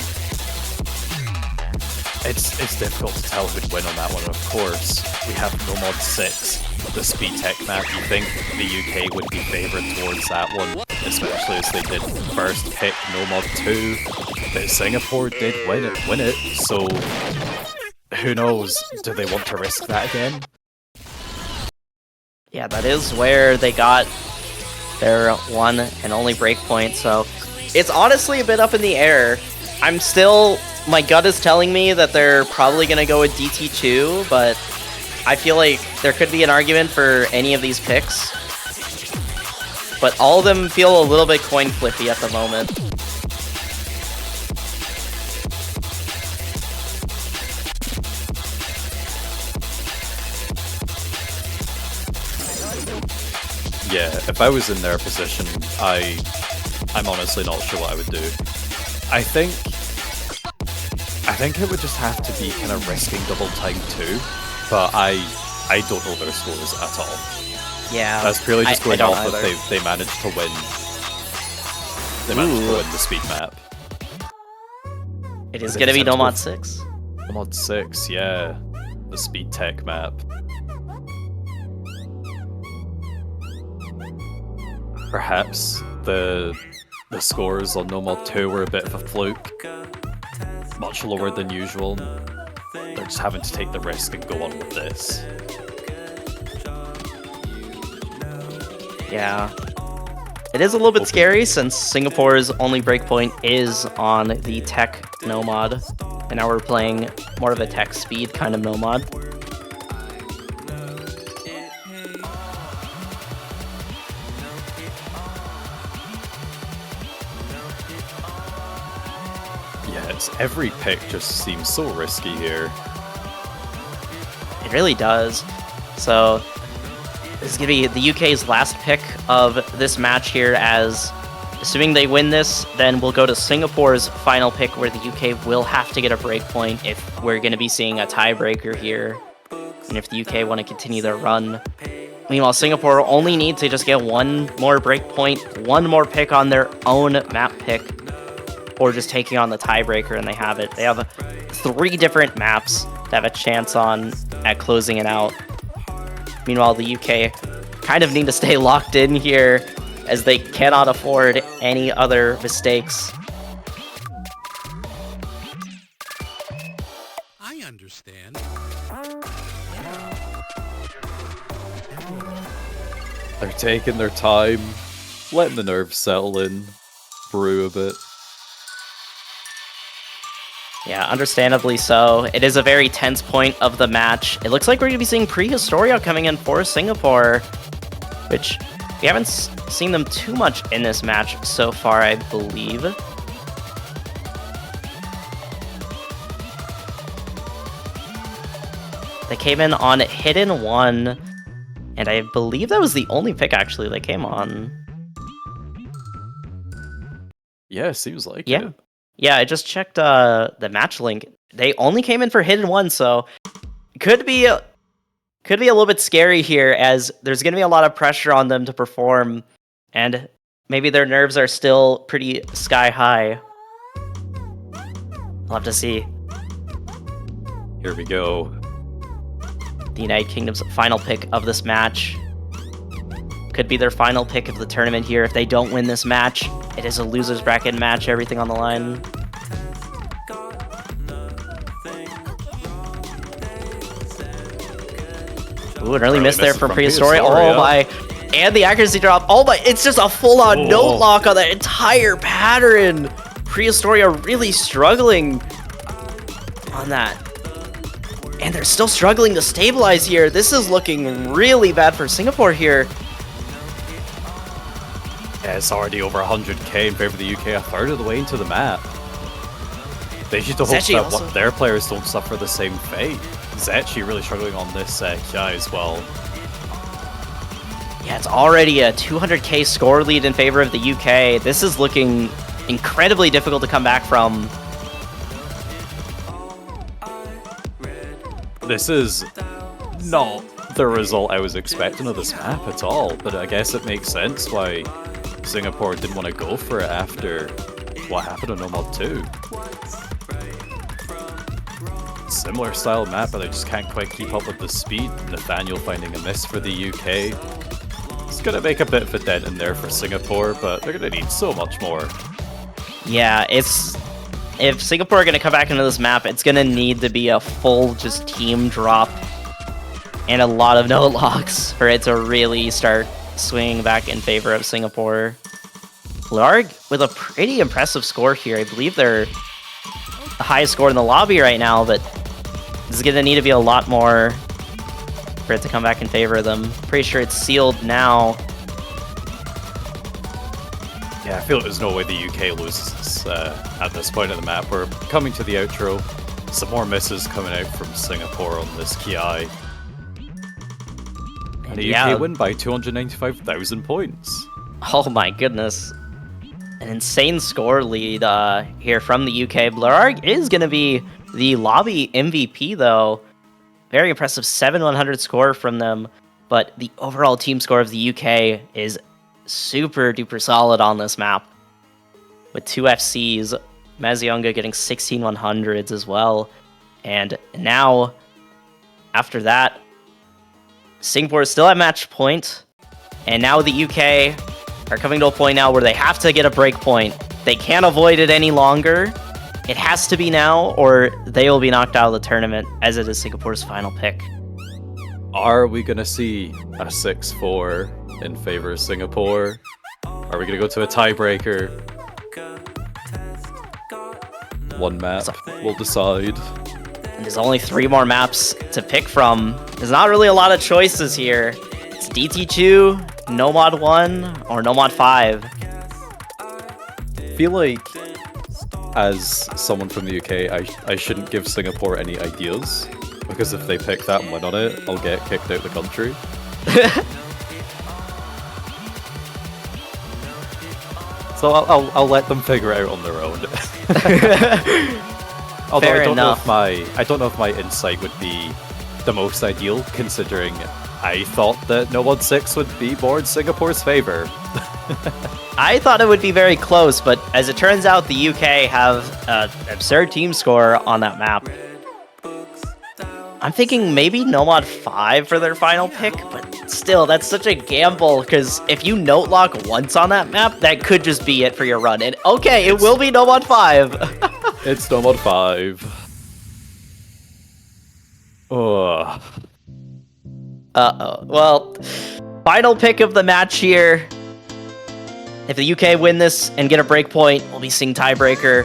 It's difficult to tell who'd win on that one, of course. We have Nomad 6, the speed tech map. You think the UK would be favoured towards that one, especially as they did first pick Nomad 2. But Singapore did win it, so who knows? Do they want to risk that again? Yeah, that is where they got their one and only breakpoint, so it's honestly a bit up in the air. I'm still... my gut is telling me that they're probably going to go with DT2, but I feel like there could be an argument for any of these picks. But all of them feel a little bit coin flippy at the moment. Yeah, if I was in their position, I'm honestly not sure what I would do. I think it would just have to be kind of risking double time too, but I don't know their scores at all. Yeah, that's purely just going off either. that they managed to win. They managed to win the speed map. It is going to be Nomad 6. Nomad 6, yeah, the speed tech map. Perhaps the scores on Nomad 2 were a bit of a fluke. Much lower than usual. They're just having to take the risk and go on with this. Yeah. It is a little bit scary since Singapore's only breakpoint is on the tech Nomad. And now we're playing more of a tech speed kind of Nomad. Yes, every pick just seems so risky here. It really does. So this is going to be the UK's last pick of this match here, as assuming they win this, then we'll go to Singapore's final pick, where the UK will have to get a breakpoint if we're going to be seeing a tiebreaker here, and if the UK want to continue their run. Meanwhile, Singapore only need to just get one more breakpoint, one more pick on their own map pick, or just taking on the tiebreaker, and they have it. They have 3 different maps to have a chance on at closing it out. Meanwhile, the UK kind of need to stay locked in here, as they cannot afford any other mistakes. I understand. They're taking their time, letting the nerves settle in, brew a bit. Yeah, understandably so. It is a very tense point of the match. It looks like we're going to be seeing Prehistoria coming in for Singapore, which we haven't seen them too much in this match so far, I believe. They came in on Hidden 1, and I believe that was the only pick, actually, they came on. Yeah, seems like it. Yeah, I just checked the match link. They only came in for Hidden 1, so could be a little bit scary here, as there's going to be a lot of pressure on them to perform. And maybe their nerves are still pretty sky high. I'll have to see. Here we go. The United Kingdom's final pick of this match. Could be their final pick of the tournament here. If they don't win this match, it is a loser's bracket match, everything on the line. Ooh, an early miss there from Prehistoria. Oh my. And the accuracy drop. Oh my, it's just a full-on note lock on that entire pattern. Prehistoria really struggling on that. And they're still struggling to stabilize here. This is looking really bad for Singapore here. Yeah, it's already over 100k in favor of the UK, a third of the way into the map. They should hope that their players don't suffer the same fate. Zetchi really struggling on this Kia as well. Yeah, it's already a 200k score lead in favor of the UK. This is looking incredibly difficult to come back from. This is not the result I was expecting of this map at all, but I guess it makes sense why Singapore didn't want to go for it after what happened on Nomad 2. Similar style map, but they just can't quite keep up with the speed. Nathaniel finding a miss for the UK. It's going to make a bit of a dent in there for Singapore, but they're going to need so much more. Yeah, if Singapore are going to come back into this map, it's going to need to be a full just team drop and a lot of no locks for it to really start swinging back in favor of Singapore. Larg with a pretty impressive score here. I believe they're the highest score in the lobby right now, but this is going to need to be a lot more for it to come back in favor of them. Pretty sure it's sealed now. Yeah, I feel like there's no way the UK loses at this point of the map. We're coming to the outro. Some more misses coming out from Singapore on this Ki. And the UK win by 295,000 points. Oh my goodness. An insane score lead here from the UK. Blarg is going to be the lobby MVP, though. Very impressive 7,100 score from them. But the overall team score of the UK is super duper solid on this map. With 2 FCs, Mazionga getting 16,100s as well. And now, after that, Singapore is still at match point. And now the UK are coming to a point now where they have to get a break point. They can't avoid it any longer. It has to be now, or they will be knocked out of the tournament, as it is Singapore's final pick. Are we going to see a 6-4 in favor of Singapore? Are we going to go to a tiebreaker? One map will decide. And there's only 3 more maps to pick from. There's not really a lot of choices here. It's DT2, Nomad 1, or Nomad 5. I feel like, as someone from the UK, I shouldn't give Singapore any ideas, because if they pick that and win on it, I'll get kicked out of the country. So I'll let them figure it out on their own. Although Fair I don't enough. know if my insight would be the most ideal, considering I thought that Nomad 6 would be more in Singapore's favor. I thought it would be very close, but as it turns out, the UK have an absurd team score on that map. I'm thinking maybe Nomad 5 for their final pick, but still, that's such a gamble, because if you note lock once on that map, that could just be it for your run. And okay, it will be Nomad 5. It's Nomad 5. Ugh. Uh-oh. Well, final pick of the match here. If the UK win this and get a break point, we'll be seeing tiebreaker.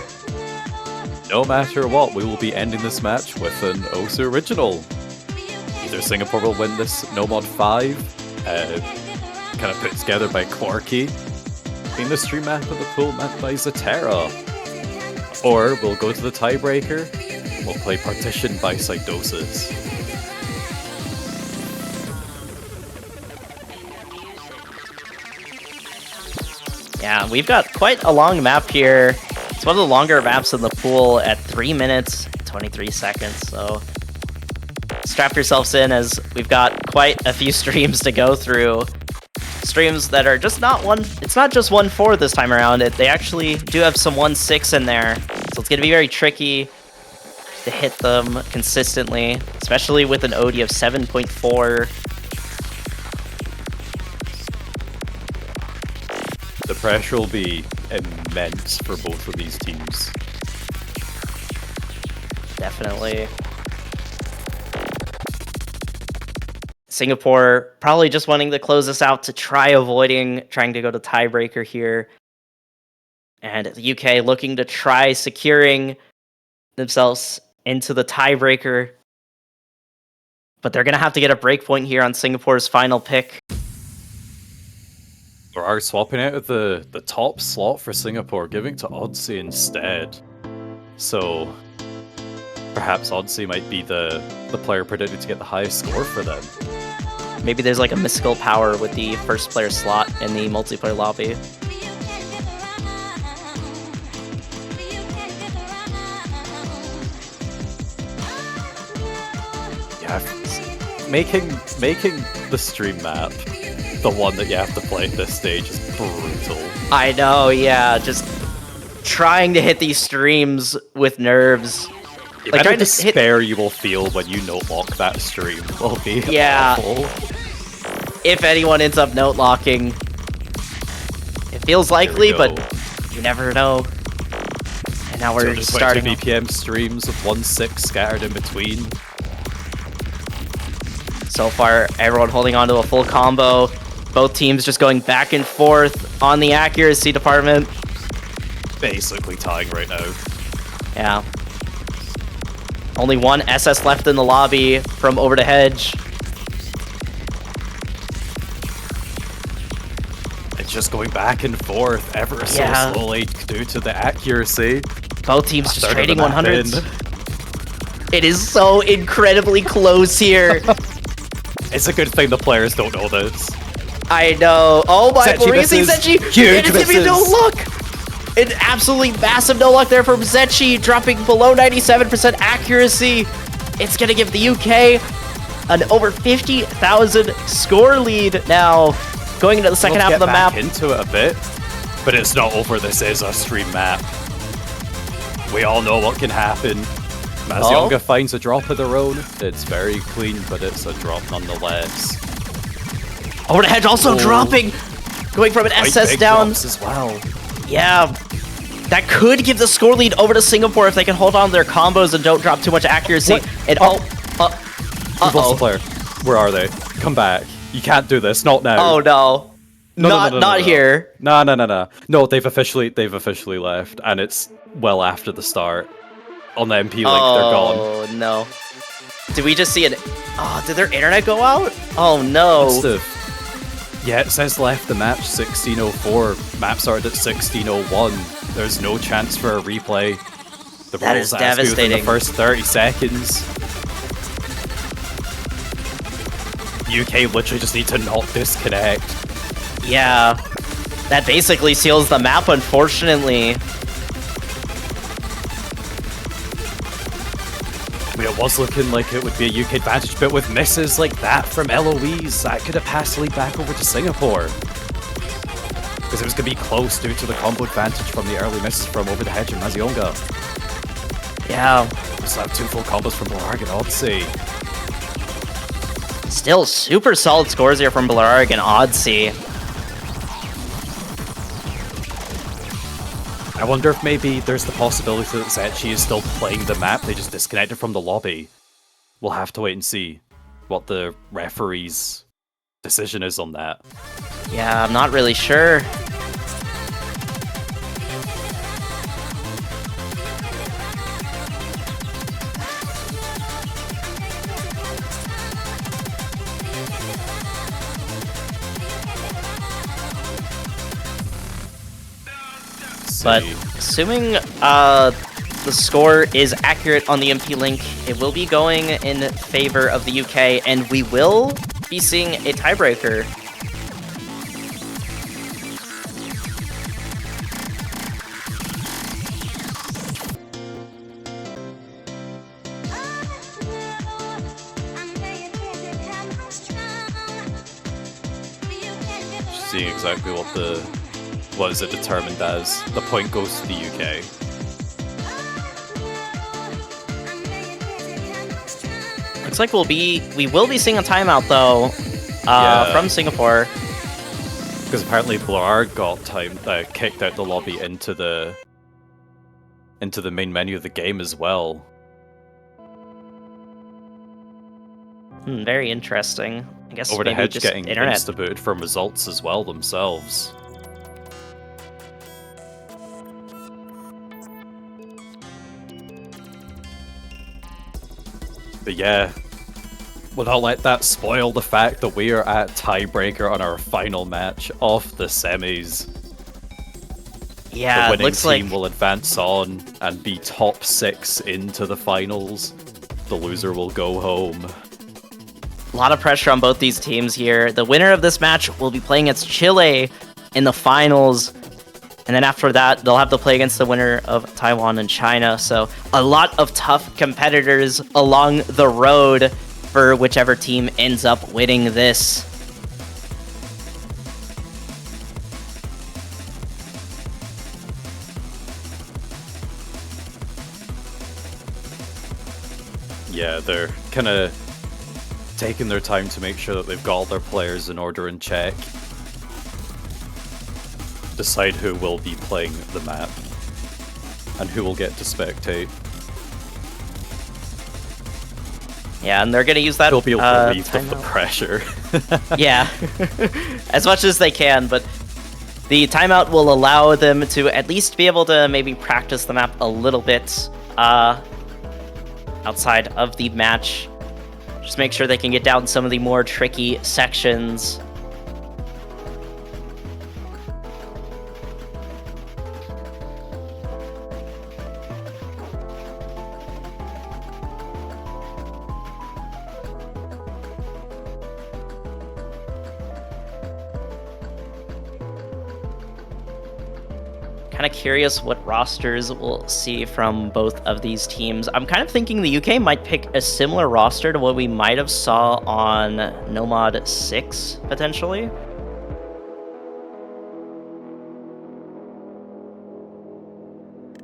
No matter what, we will be ending this match with an Osu original. Either Singapore will win this Nomad 5, kind of put together by Quarky, industry map of the pool map by Zatera, or we'll go to the tiebreaker, and we'll play Partition by Cytosis. Yeah, we've got quite a long map here. It's one of the longer maps in the pool at 3 minutes, 23 seconds, so strap yourselves in as we've got quite a few streams to go through. streams that are just not one. It's not just 1-4 this time around. They actually do have some 1-6 in there, so it's gonna be very tricky to hit them consistently, especially with an OD of 7.4. The pressure will be immense for both of these teams. Definitely. Singapore probably just wanting to close this out to trying to go to tiebreaker here. And the UK looking to try securing themselves into the tiebreaker. But they're going to have to get a breakpoint here on Singapore's final pick. They are swapping out of the top slot for Singapore, giving to Odyssey instead. So perhaps Odyssey might be the player predicted to get the highest score for them. Maybe there's like a mystical power with the first player slot in the multiplayer lobby. Yeah, making the stream map the one that you have to play at this stage is brutal. I know, yeah, just trying to hit these streams with nerves. The Like amount trying of to hit. despair you will feel when you note lock that stream will be Yeah. awful. If anyone ends up note locking, it feels likely, but you never know. And now we're just starting. 22 BPM streams with 1-6 scattered in between. So far, everyone holding on to a full combo. Both teams just going back and forth on the accuracy department. Basically tying right now. Yeah. Only one SS left in the lobby from over to Hedge. It's just going back and forth ever so Yeah. slowly due to the accuracy. Both teams just Third of trading the map 100s. in. It is so incredibly close here. It's a good thing the players don't know this. I know. Oh my, Zetchi we're using misses. Zetchi. Huge It is gonna be no misses. luck. An absolutely massive no luck there from Zetchi, dropping below 97% accuracy. It's gonna give the UK an over 50,000 score lead now, going into the second half of the map. Into it a bit, but it's not over. This is a stream map. We all know what can happen. Mazionga finds a drop of their own. It's very clean, but it's a drop nonetheless. Over to Hedge also dropping, going from an Quite SS big down. drops as well. Yeah, that could give the score lead over to Singapore if they can hold on to their combos and don't drop too much accuracy. What? And We've lost the player. Where are they? Come back. You can't do this. Not now. Oh no. Not here. No. No, they've officially left, and it's well after the start. On the MP link, they're gone. Oh no. Did we just see an... Oh, did their internet go out? Oh no. Must have. Yeah, it says left the match 1604. Map started at 1601. There's no chance for a replay. The That rules is ask you within devastating. the first 30 seconds. UK literally just need to not disconnect. Yeah. That basically seals the map, unfortunately. I mean, it was looking like it would be a UK advantage, but with misses like that from Eloise, that could have passed the lead back over to Singapore. Because it was going to be close due to the combo advantage from the early misses from over the Hedge and Mazionga. Yeah. So have two full combos from Blarg and Odyssey. Still super solid scores here from Blarg and Odyssey. I wonder if maybe there's the possibility that Zetchi is still playing the map, they just disconnected from the lobby. We'll have to wait and see what the referee's decision is on that. Yeah, I'm not really sure. But assuming the score is accurate on the MP link, it will be going in favor of the UK, and we will be seeing a tiebreaker. seeing exactly what is it determined as. The point goes to the UK. Looks like we will be seeing a timeout though, from Singapore. Because apparently Blur got kicked out the lobby into the main menu of the game as well. Very interesting. I guess Over the maybe hedge just getting internet. insta-booted from results as well themselves. But yeah, we'll not let that spoil the fact that we are at tiebreaker on our final match of the semis. Yeah, the it winning looks team like will advance on and be top 6 into the finals. The loser will go home. a lot of pressure on both these teams here. The winner of this match will be playing against Chile in the finals. And then after that, they'll have to play against the winner of Taiwan and China. So a lot of tough competitors along the road for whichever team ends up winning this. Yeah, they're kind of taking their time to make sure that they've got all their players in order and check. Decide who will be playing the map and who will get to spectate. Yeah, and they're going to use that They'll be relieved of the timeout. pressure. Yeah, as much as they can, but the timeout will allow them to at least be able to maybe practice the map a little bit outside of the match. Just make sure they can get down some of the more tricky sections. Kind of curious what rosters we'll see from both of these teams. I'm kind of thinking the UK might pick a similar roster to what we might have saw on Nomad 6, potentially.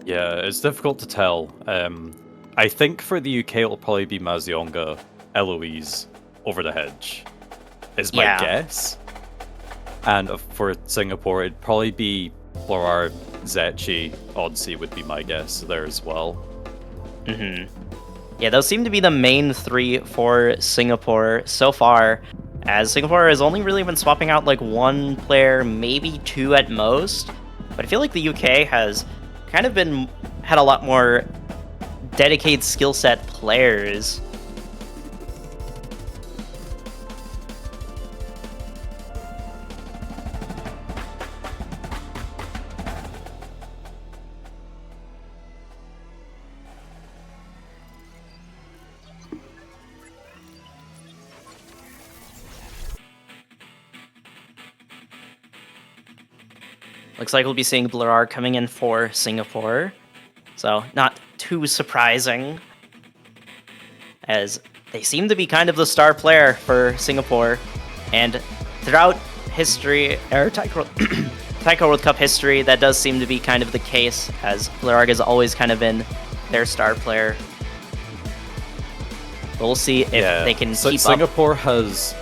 Yeah, it's difficult to tell. I think for the UK it'll probably be Mazionga, Eloise, Over the Hedge, is my guess. And for Singapore, it'd probably be Florar, Zetchi, Odyssey would be my guess there as well. Yeah, those seem to be the main three for Singapore so far, as Singapore has only really been swapping out like one player, maybe two at most. But I feel like the UK has kind of had a lot more dedicated skill set players. Looks like we'll be seeing Blur coming in for Singapore. So not too surprising, as they seem to be kind of the star player for Singapore. And throughout history, or Taiko World Cup history, that does seem to be kind of the case, as Blur has always kind of been their star player. But we'll see if they can keep up. Singapore has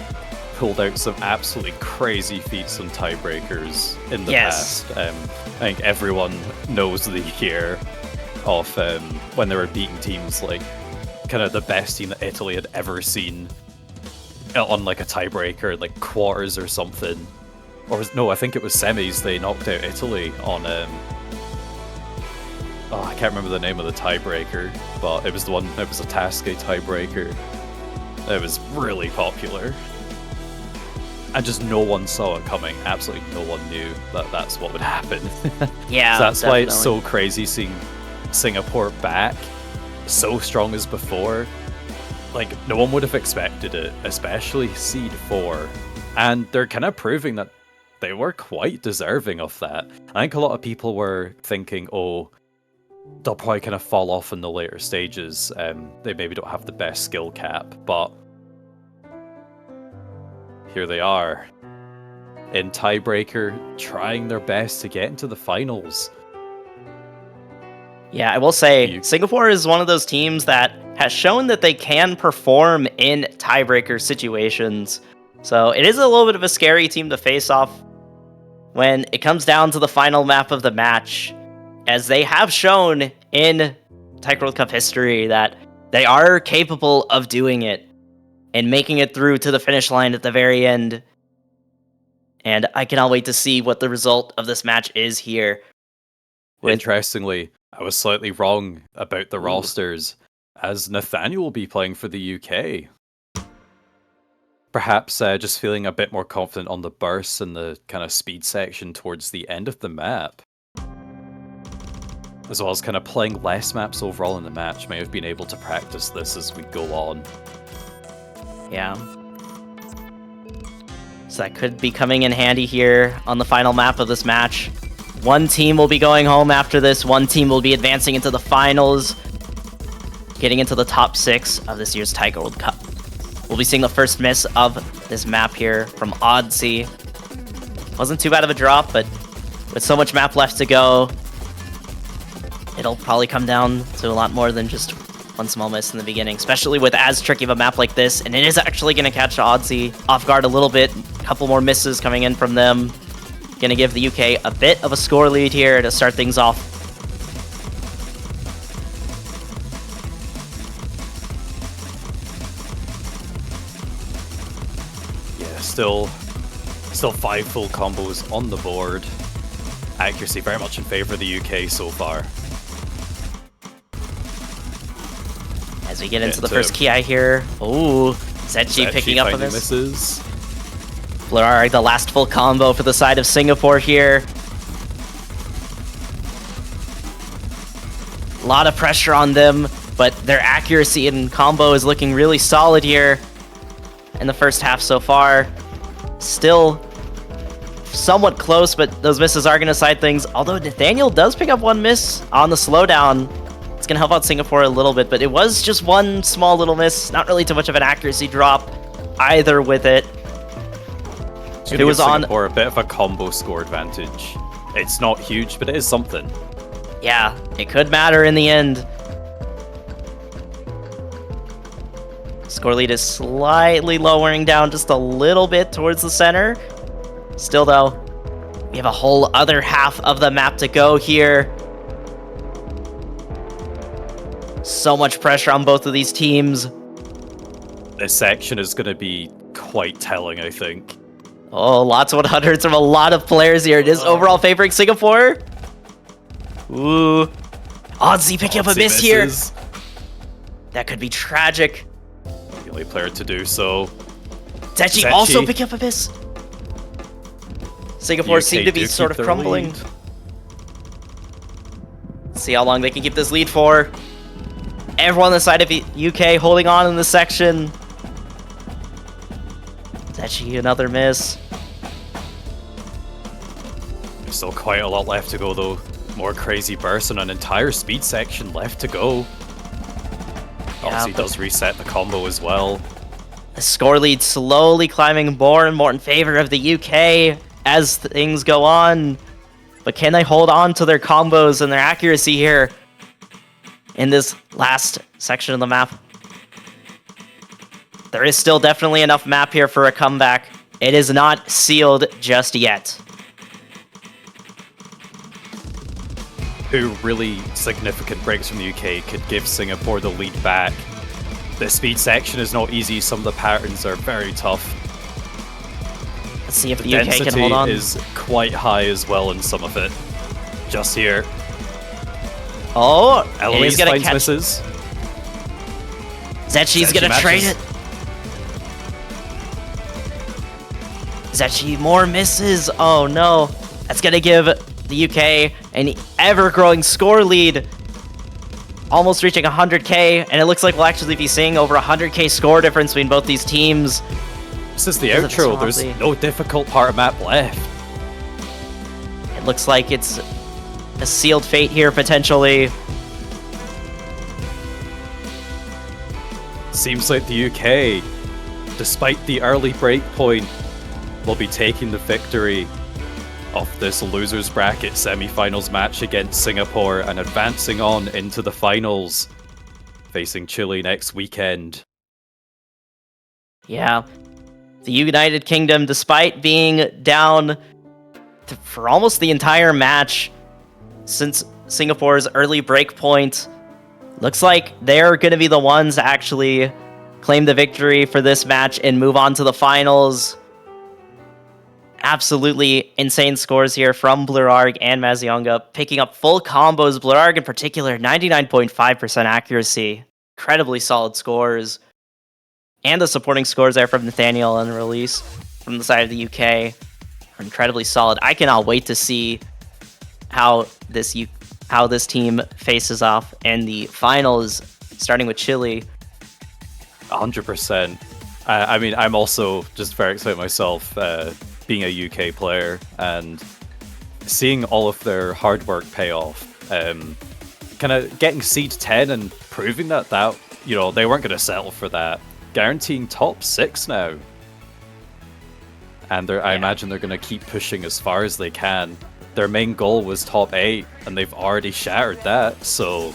pulled out some absolutely crazy feats and tiebreakers in the past. I think everyone knows the year of when they were beating teams like kind of the best team that Italy had ever seen on like a tiebreaker, like quarters or something. No, I think it was semis. They knocked out Italy on I can't remember the name of the tiebreaker, but it was a Tasque tiebreaker. It was really popular. And just no one saw it coming. Absolutely no one knew that that's what would happen. Yeah, so that's definitely. why it's so crazy seeing Singapore back, so strong as before. Like, no one would have expected it, especially Seed 4. And they're kind of proving that they were quite deserving of that. I think a lot of people were thinking, oh, they'll probably kind of fall off in the later stages. They maybe don't have the best skill cap, but here they are. in tiebreaker, trying their best to get into the finals. Yeah, I will say, Singapore is one of those teams that has shown that they can perform in tiebreaker situations. So it is a little bit of a scary team to face off when it comes down to the final map of the match, as they have shown in Taiko World Cup history that they are capable of doing it and making it through to the finish line at the very end. And I cannot wait to see what the result of this match is here. Interestingly, I was slightly wrong about the rosters, as Nathaniel will be playing for the UK. Perhaps just feeling a bit more confident on the bursts and the kind of speed section towards the end of the map. As well as kind of playing less maps overall in the match, may have been able to practice this as we go on. Yeah. So that could be coming in handy here on the final map of this match. One team will be going home after this. One team will be advancing into the finals, getting into the top 6 of this year's Taiko World Cup. We'll be seeing the first miss of this map here from Odyssey. Wasn't too bad of a drop, but with so much map left to go, it'll probably come down to a lot more than just one small miss in the beginning, especially with as tricky of a map like this. And it is actually going to catch Odyssey off guard a little bit. A couple more misses coming in from them. Going to give the UK a bit of a score lead here to start things off. Yeah, still 5 full combos on the board. Accuracy very much in favor of the UK so far. As we get into the first Ki here. Oh, Zetchi picking up a miss. Misses. Flurari, the last full combo for the side of Singapore here. A lot of pressure on them, but their accuracy and combo is looking really solid here in the first half so far. Still somewhat close, but those misses are going to side things. Although Nathaniel does pick up one miss on the slowdown. It's going to help out Singapore a little bit, but it was just one small little miss. Not really too much of an accuracy drop either with it. It was on Singapore a bit of a combo score advantage. It's not huge, but it is something. Yeah, it could matter in the end. Score lead is slightly lowering down just a little bit towards the center. Still though, we have a whole other half of the map to go here. So much pressure on both of these teams. This section is going to be quite telling, I think. Oh, lots of 100s from a lot of players here. It is overall favoring Singapore. Ooh. Odyssey picking up a miss here. That could be tragic. The only player to do so. Zetchi also picking up a miss. Singapore seem to be sort of crumbling. Lead. See how long they can keep this lead for. Everyone on the side of the UK holding on in this section. Zetchi, another miss. There's still quite a lot left to go though. More crazy bursts and an entire speed section left to go. Obviously does reset the combo as well. The score lead slowly climbing more and more in favor of the UK as things go on. But can they hold on to their combos and their accuracy here in this last section of the map? There is still definitely enough map here for a comeback. It is not sealed just yet. Two really significant breaks from the UK could give Singapore the lead back. The speed section is not easy, some of the patterns are very tough. Let's see if the UK can hold on. The density is quite high as well in some of it. Just here. Oh, Eloise finds misses. Zetchi's gonna trade it. Zetchi, more misses. Oh no. That's gonna give the UK an ever-growing score lead. Almost reaching 100k, and it looks like we'll actually be seeing over 100k score difference between both these teams. This is the outro. There's no difficult part of map left. It looks like it's a sealed fate here, potentially. Seems like the UK, despite the early break point, will be taking the victory of this losers bracket semi-finals match against Singapore and advancing on into the finals, facing Chile next weekend. Yeah, the United Kingdom, despite being down for almost the entire match since Singapore's early break point, looks like they're going to be the ones to actually claim the victory for this match and move on to the finals. Absolutely insane scores here from Blurarg and Mazionga, picking up full combos. Blurarg in particular, 99.5% accuracy. Incredibly solid scores. And the supporting scores there from Nathaniel and Release from the side of the UK are incredibly solid. I cannot wait to see how this team faces off in the finals, starting with Chile. 100%. I mean, I'm also just very excited myself, being a UK player and seeing all of their hard work pay off. Kind of getting seed 10 and proving that you know, they weren't going to settle for that. Guaranteeing top 6 now. And I imagine they're going to keep pushing as far as they can. Their main goal was top 8, and they've already shattered that, so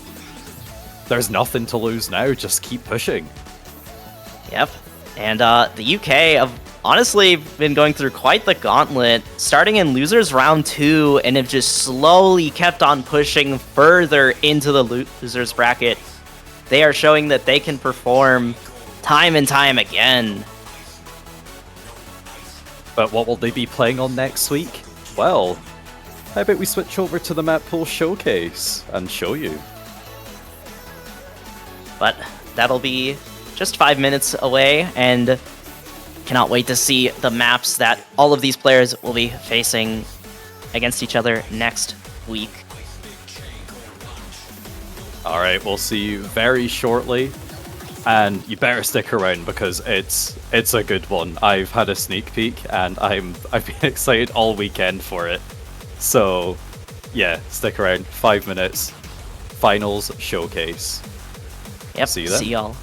there's nothing to lose now, just keep pushing. Yep, and the UK have honestly been going through quite the gauntlet, starting in losers round 2, and have just slowly kept on pushing further into the losers bracket. They are showing that they can perform time and time again. But what will they be playing on next week? Well, how about we switch over to the map pool showcase and show you. But that'll be just 5 minutes away, and cannot wait to see the maps that all of these players will be facing against each other next week. Alright, we'll see you very shortly. And you better stick around because it's a good one. I've had a sneak peek and I've been excited all weekend for it. So yeah, stick around. 5 minutes. Finals showcase. Yep, see you then. See y'all.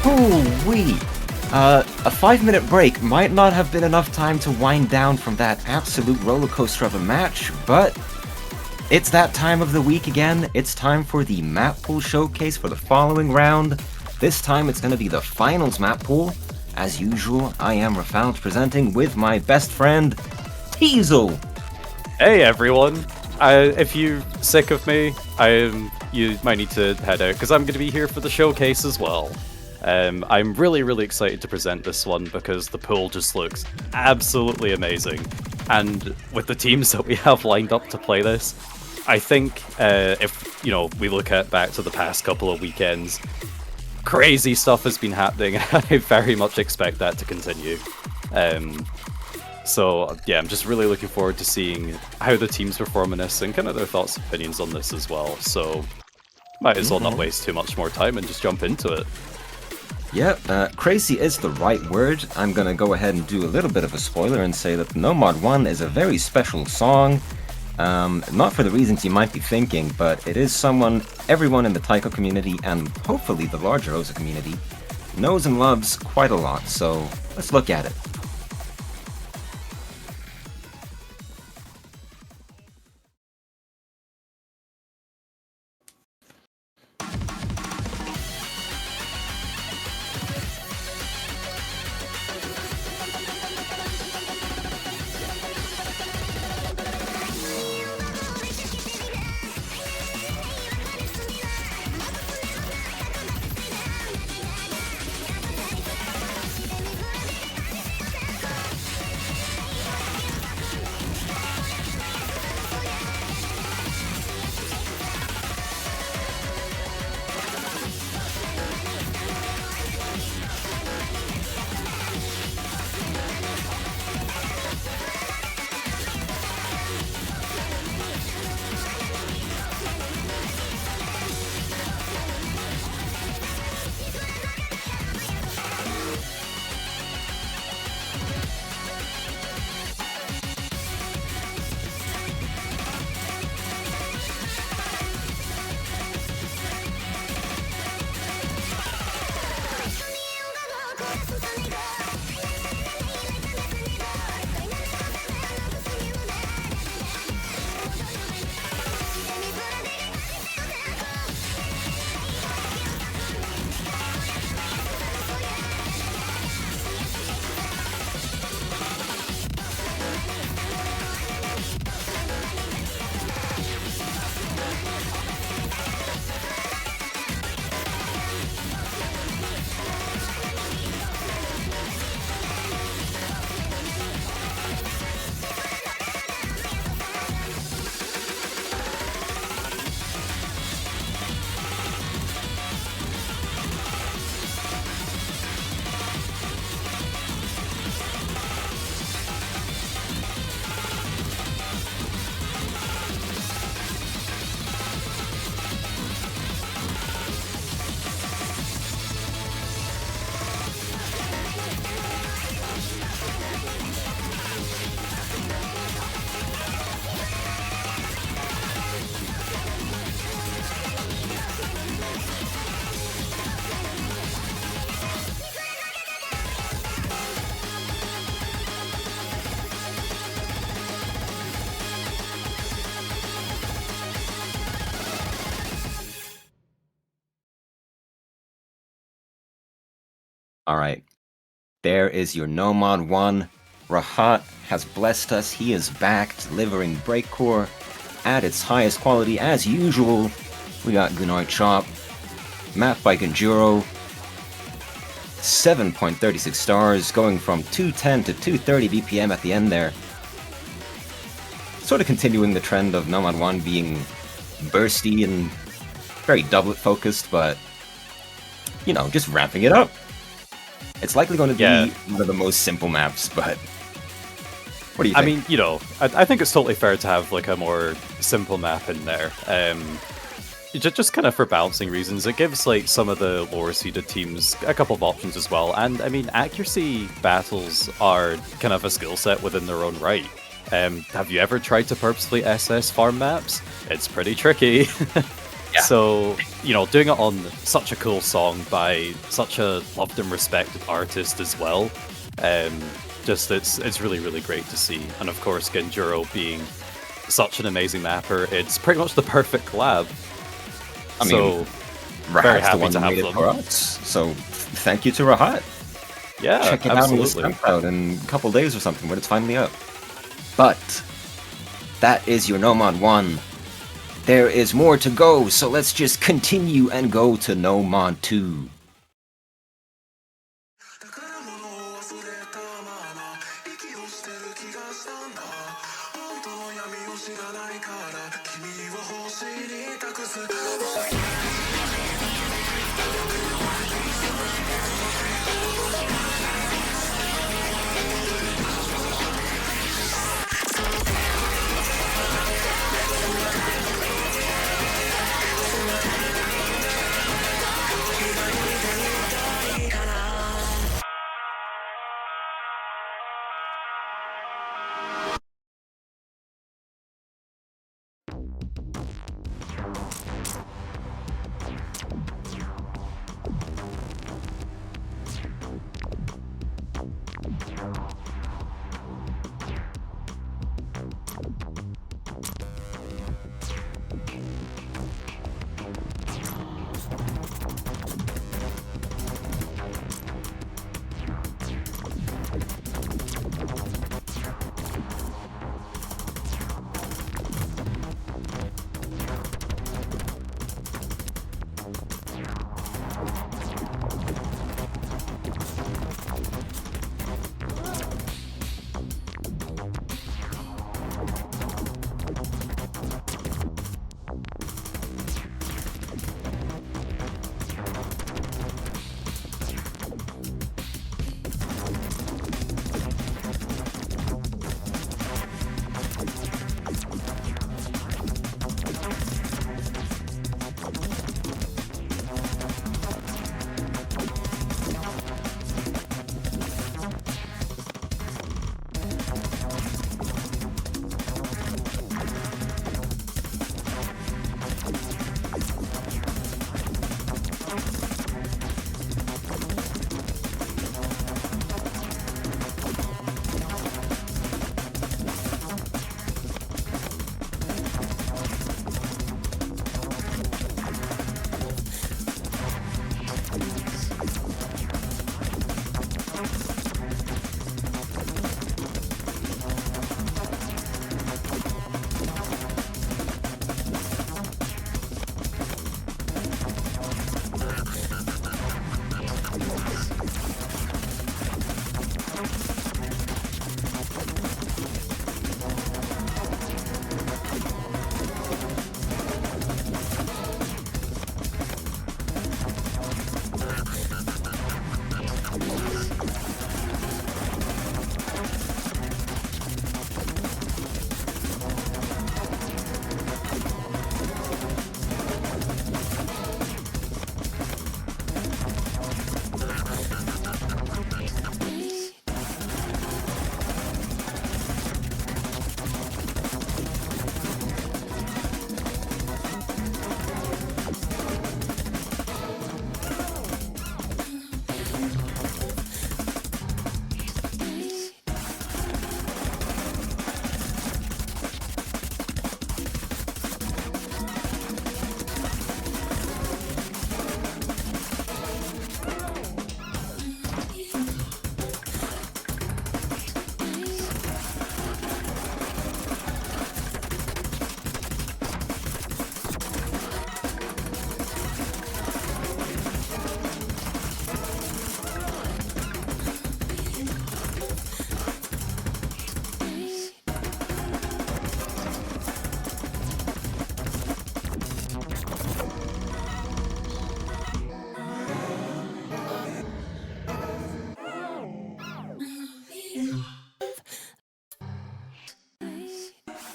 Hoo-wee! A 5-minute break might not have been enough time to wind down from that absolute roller coaster of a match, but it's that time of the week again. It's time for the map pool showcase for the following round. This time it's going to be the finals map pool. As usual, I am Rafalt presenting with my best friend, Teasel. Hey everyone! If you're sick of me, you might need to head out because I'm going to be here for the showcase as well. I'm really excited to present this one because the pool just looks absolutely amazing, and with the teams that we have lined up to play this, I think if we look back to the past couple of weekends, crazy stuff has been happening, and I very much expect that to continue. So yeah, I'm just really looking forward to seeing how the teams perform in this and kind of their thoughts and opinions on this as well. So might as well not waste too much more time and just jump into it. Yeah, crazy is the right word. I'm gonna go ahead and do a little bit of a spoiler and say that No Mod 1 is a very special song. Not for the reasons you might be thinking, but it is someone everyone in the taiko community, and hopefully the larger Osu community, knows and loves quite a lot, so let's look at it. Alright, there is your No Mod 1. Rahat has blessed us. He is back, delivering Breakcore at its highest quality as usual. We got Gunnar Chop, Map by Genjuro, 7.36 stars, going from 210 to 230 BPM at the end there. Sort of continuing the trend of No Mod 1 being bursty and very doublet focused, but, just ramping it up. It's likely going to be one of the most simple maps, but what do you think? I mean, I think it's totally fair to have like a more simple map in there. Just kind of for balancing reasons, it gives like some of the lower seeded teams a couple of options as well. And I mean, accuracy battles are kind of a skill set within their own right. Have you ever tried to purposely SS farm maps? It's pretty tricky. Yeah. So, doing it on such a cool song by such a loved and respected artist as well, it's really, really great to see. And of course, Genjuro being such an amazing mapper, it's pretty much the perfect collab. I mean, So, Rahat's very the happy one to who have made it them. for us. So thank you to Rahat. Yeah, Check it absolutely. out on the SoundCloud in a couple days or something when it's finally up. But that is your Nomon 1. There is more to go, so let's just continue and go to Nomon 2.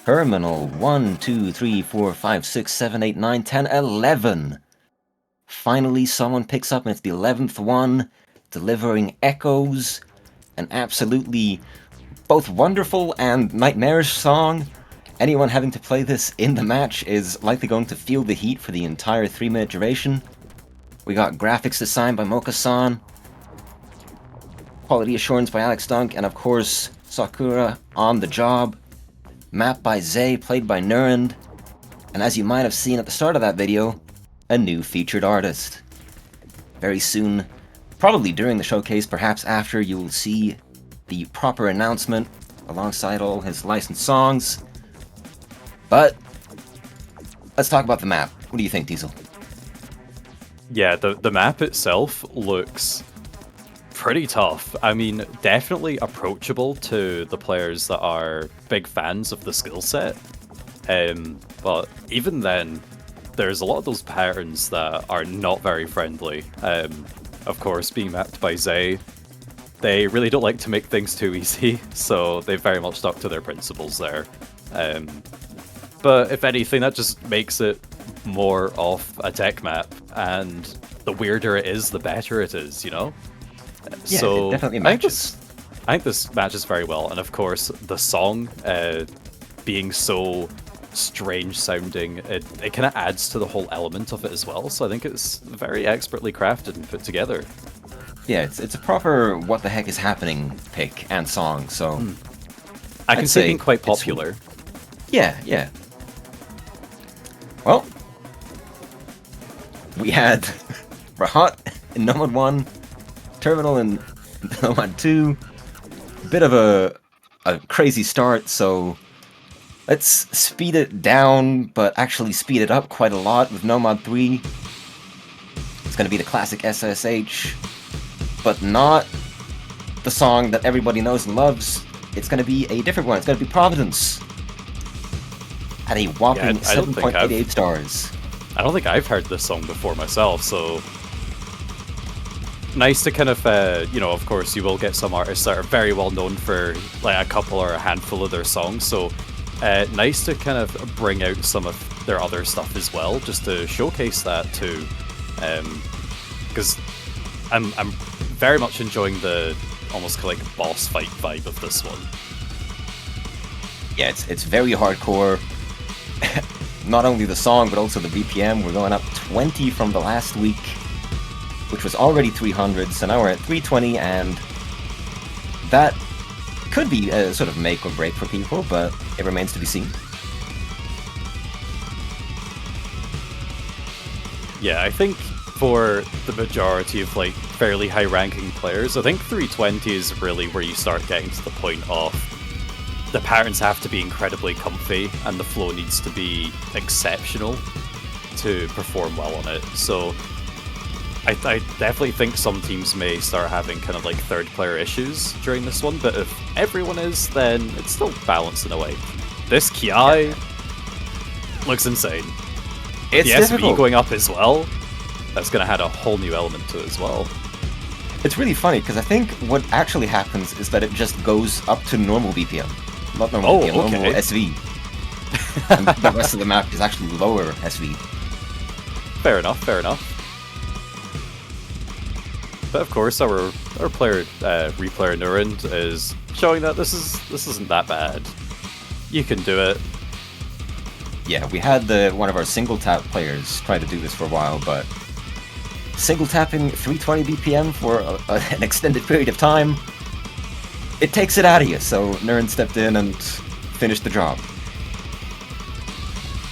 Terminal 1, 2, 3, 4, 5, 6, 7, 8, 9, 10, 11. Finally, someone picks up, and it's the 11th one, delivering Echoes, an absolutely both wonderful and nightmarish song, anyone having to play this in the match is likely going to feel the heat for the entire 3-minute duration. We got graphics designed by Mocha-san, quality assurance by Alex Dunk, and of course, Sakura on the job. Map by Zay, played by Nurend. And as you might have seen at the start of that video, a new featured artist. Very soon, probably during the showcase, perhaps after, you will see the proper announcement alongside all his licensed songs. But let's talk about the map. What do you think, Diesel? Yeah, the map itself looks pretty tough. I mean, definitely approachable to the players that are big fans of the skill set. But even then, there's a lot of those patterns that are not very friendly. Of course, being mapped by Zay, they really don't like to make things too easy, so they've very much stuck to their principles there. But if anything, that just makes it more of a tech map, and the weirder it is, the better it is, you know? Yeah, So it definitely matches. I think this matches very well, and of course, the song being so strange sounding, it kind of adds to the whole element of it as well, so I think it's very expertly crafted and put together. Yeah, it's a proper what the heck is happening pick and song, so... I can I'd see it say being quite it's- popular. Yeah. Well, we had Rahat in Nomad 1, Terminal in Nomad 2. Bit of a crazy start, so let's speed it down, but actually speed it up quite a lot with Nomad 3. It's going to be the classic SSH, but not the song that everybody knows and loves. It's going to be a different one. It's going to be Providence. At a whopping I don't think 7.88 stars. I don't think I've heard this song before myself, so nice to kind of, of course you will get some artists that are very well known for like a couple or a handful of their songs, so nice to kind of bring out some of their other stuff as well, just to showcase that too, because I'm very much enjoying the almost kind of like boss fight vibe of this one. Yeah, it's very hardcore. Not only the song, but also the BPM. We're going up 20 from the last week, which was already 300, so now we're at 320, and that could be a sort of make or break for people, but it remains to be seen. Yeah, I think for the majority of like fairly high-ranking players, I think 320 is really where you start getting to the point of the patterns have to be incredibly comfy and the flow needs to be exceptional to perform well on it. So I definitely think some teams may start having kind of like third player issues during this one, but if everyone is, then it's still balanced in a way. This Ki looks insane. It's the difficult. SV going up as well, that's going to add a whole new element to it as well. It's really funny, because I think what actually happens is that it just goes up to normal BPM. Not normal BPM, normal okay. SV. And the rest of the map is actually lower SV. Fair enough. But of course, our player, replayer Nurend, is showing that this isn't that bad. You can do it. Yeah, we had one of our single tap players try to do this for a while, but single tapping 320 BPM for an extended period of time, it takes it out of you. So Nurend stepped in and finished the job.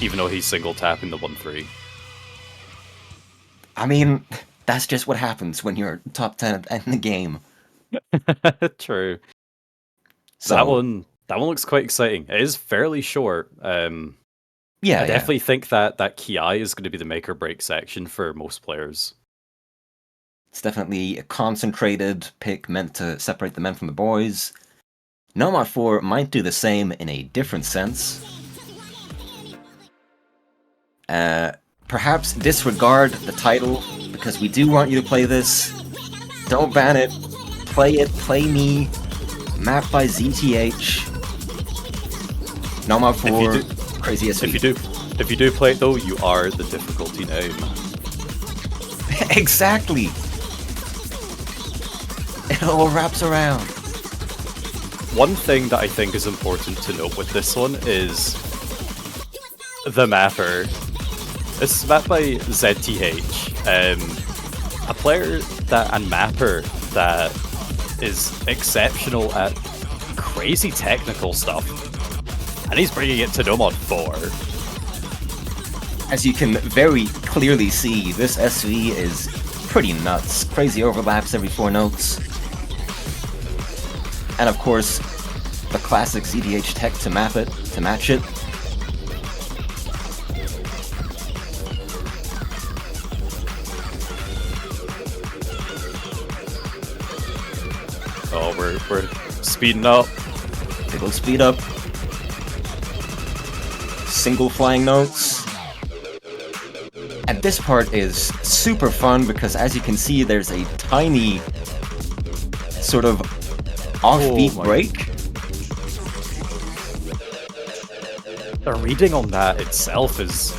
Even though he's single tapping the 1-3. I mean, that's just what happens when you're top 10 in the game. True. So That one looks quite exciting. It is fairly short. yeah, I definitely think that Ki is going to be the make or break section for most players. It's definitely a concentrated pick meant to separate the men from the boys. Nomad 4 might do the same in a different sense. Perhaps disregard the title, because we do want you to play this. Don't ban it. Play it. Play me. Map by ZTH. Nomad 4. Crazy SV. If you do play it though, you are the difficulty name. Exactly. It all wraps around. One thing that I think is important to note with this one is the mapper. This is mapped by ZTH, a player and mapper that is exceptional at crazy technical stuff, and he's bringing it to Nomad 4. As you can very clearly see, this SV is pretty nuts. Crazy overlaps every 4 notes. And of course, the classic ZTH tech to match it. Oh, we're speeding up. It'll speed up. Single flying notes. And this part is super fun because, as you can see, there's a tiny sort of offbeat break. The reading on that itself is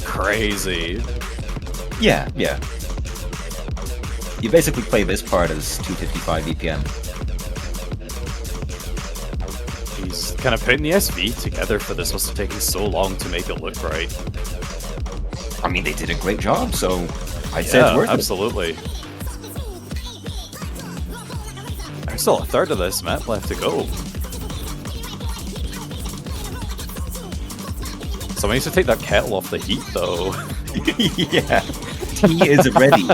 crazy. Yeah. You basically play this part as 255 BPM. He's kind of putting the SV together for this. Must have taken so long to make it look right. I mean, they did a great job, so I'd say it's worth absolutely. There's still a third of this map left to go. Someone needs to take that kettle off the heat, though. Yeah, he is ready.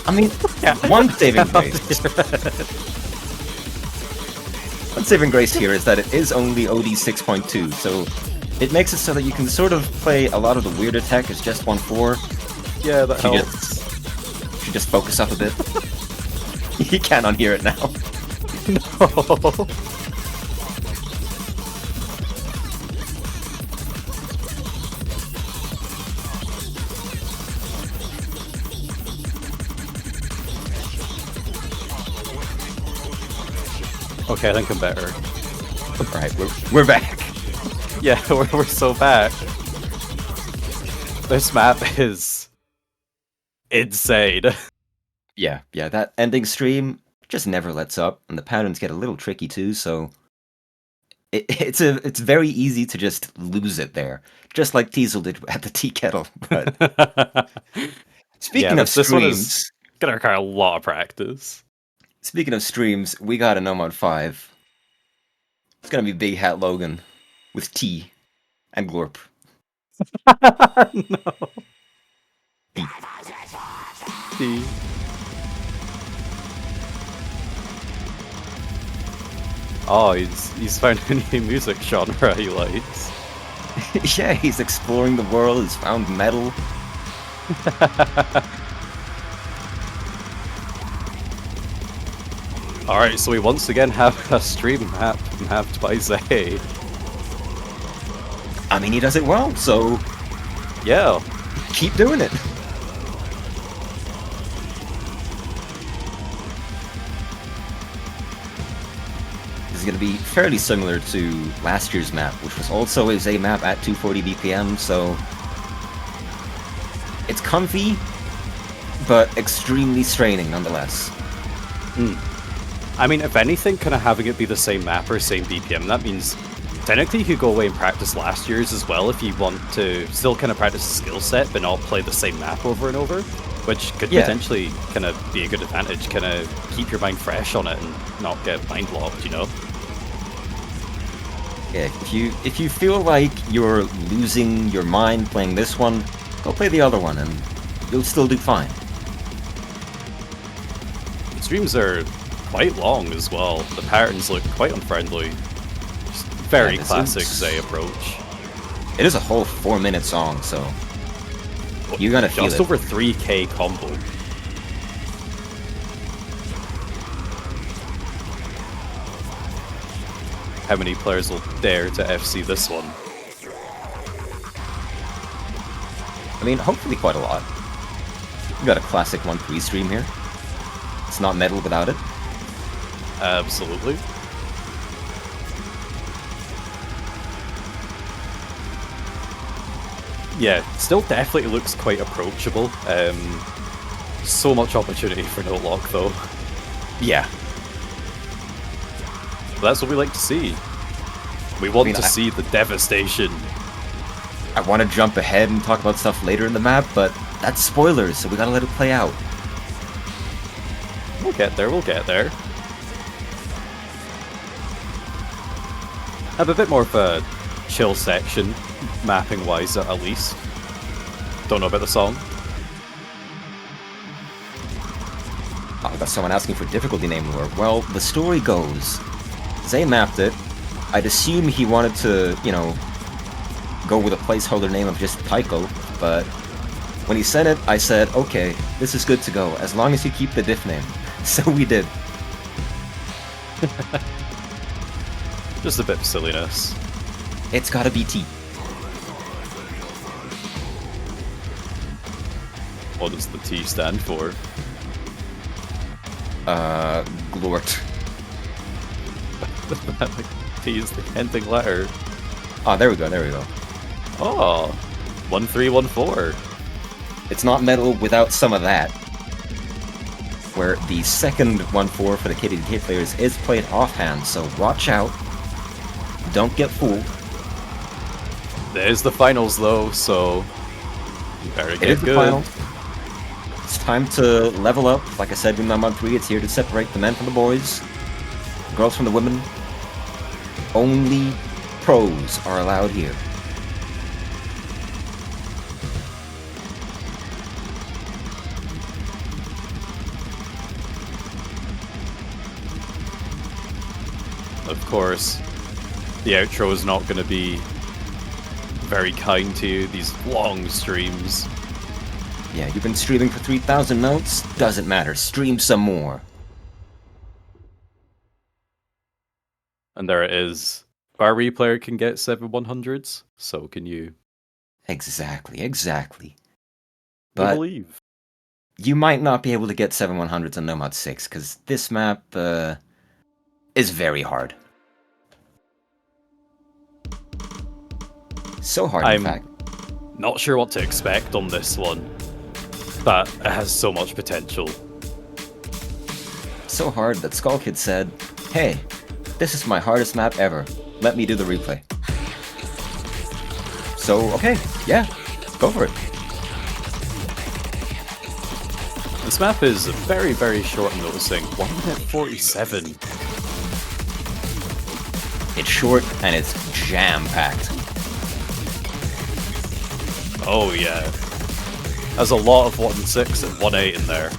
I mean, one saving grace. One saving grace here is that it is only OD 6.2, so it makes it so that you can sort of play a lot of the weirder tech as just 1.4. Yeah, that helps. You just focus up a bit. You can't unhear it now. No. Okay, I think I'm better. Alright, we're back. Yeah, we're so back. This map is insane. Yeah, that ending stream just never lets up, and the patterns get a little tricky too, so it's very easy to just lose it there. Just like Teasel did at the tea kettle. But speaking of this one streams, is gonna require a lot of practice. Speaking of streams, we got a Nomad 5. It's gonna be Big Hat Logan with T and Glorp. No. T. Oh, he's found a new music genre he likes. Yeah, he's exploring the world, he's found metal. Alright, so we once again have a stream mapped by Zay. I mean, he does it well, so Yeah. keep doing it. This is going to be fairly similar to last year's map, which was also a Zay map at 240 BPM, so it's comfy, but extremely straining nonetheless. I mean, if anything, kind of having it be the same map or same BPM, that means technically you could go away and practice last year's as well if you want to still kind of practice the skill set but not play the same map over and over, which could potentially kind of be a good advantage, kind of keep your mind fresh on it and not get mind locked, you know? Yeah, if you feel like you're losing your mind playing this one, go play the other one and you'll still do fine. Streams are quite long as well. The patterns look quite unfriendly. Just very classic Zay approach. It is a whole 4-minute song, so you're gonna feel it. Just over 3k combo. How many players will dare to FC this one? I mean, hopefully quite a lot. We got a classic 1-3 stream here. It's not metal without it. Absolutely. Yeah, still definitely looks quite approachable. So much opportunity for no lock though. Yeah. that's what we like to see. We want mean, to see the devastation. I want to jump ahead and talk about stuff later in the map, but that's spoilers, so we gotta let it play out. We'll get there, we'll get there. Have a bit more of a chill section, mapping-wise at least. Don't know about the song. Oh, I got someone asking for difficulty name lore. Well, the story goes, Zay mapped it. I'd assume he wanted to, you know, go with a placeholder name of just Taiko, but when he sent it, I said, okay, this is good to go, as long as you keep the diff name. So we did. Just a bit of silliness. It's gotta be T. What does the T stand for? Glort. T is the ending letter. Oh, there we go, there we go. Oh, 1314. It's not metal without some of that. Where the second 1-4 for the KDDK players is played offhand, so watch out. Don't get fooled. There's the finals though, so you better It get is the good. final. It's time to level up. Like I said, in Month 3, it's here to separate the men from the boys, the girls from the women. Only pros are allowed here. Of course, the outro is not going to be very kind to you, these long streams. Yeah, you've been streaming for 3,000 notes? Doesn't matter, stream some more. And there it is. Our replayer can get 7/100s, so can you. Exactly, exactly. We But believe. you might not be able to get 7/100s on Nomad 6, because this map, is very hard. So hard, in fact. Not sure what to expect on this one, but it has so much potential. So hard that Skull Kid said, hey, this is my hardest map ever. Let me do the replay. So, okay, yeah, go for it. This map is very, very short, I'm noticing. 1 minute 47. It's short and it's jam-packed. Oh yeah. There's a lot of 1.6 and 1.8 in there.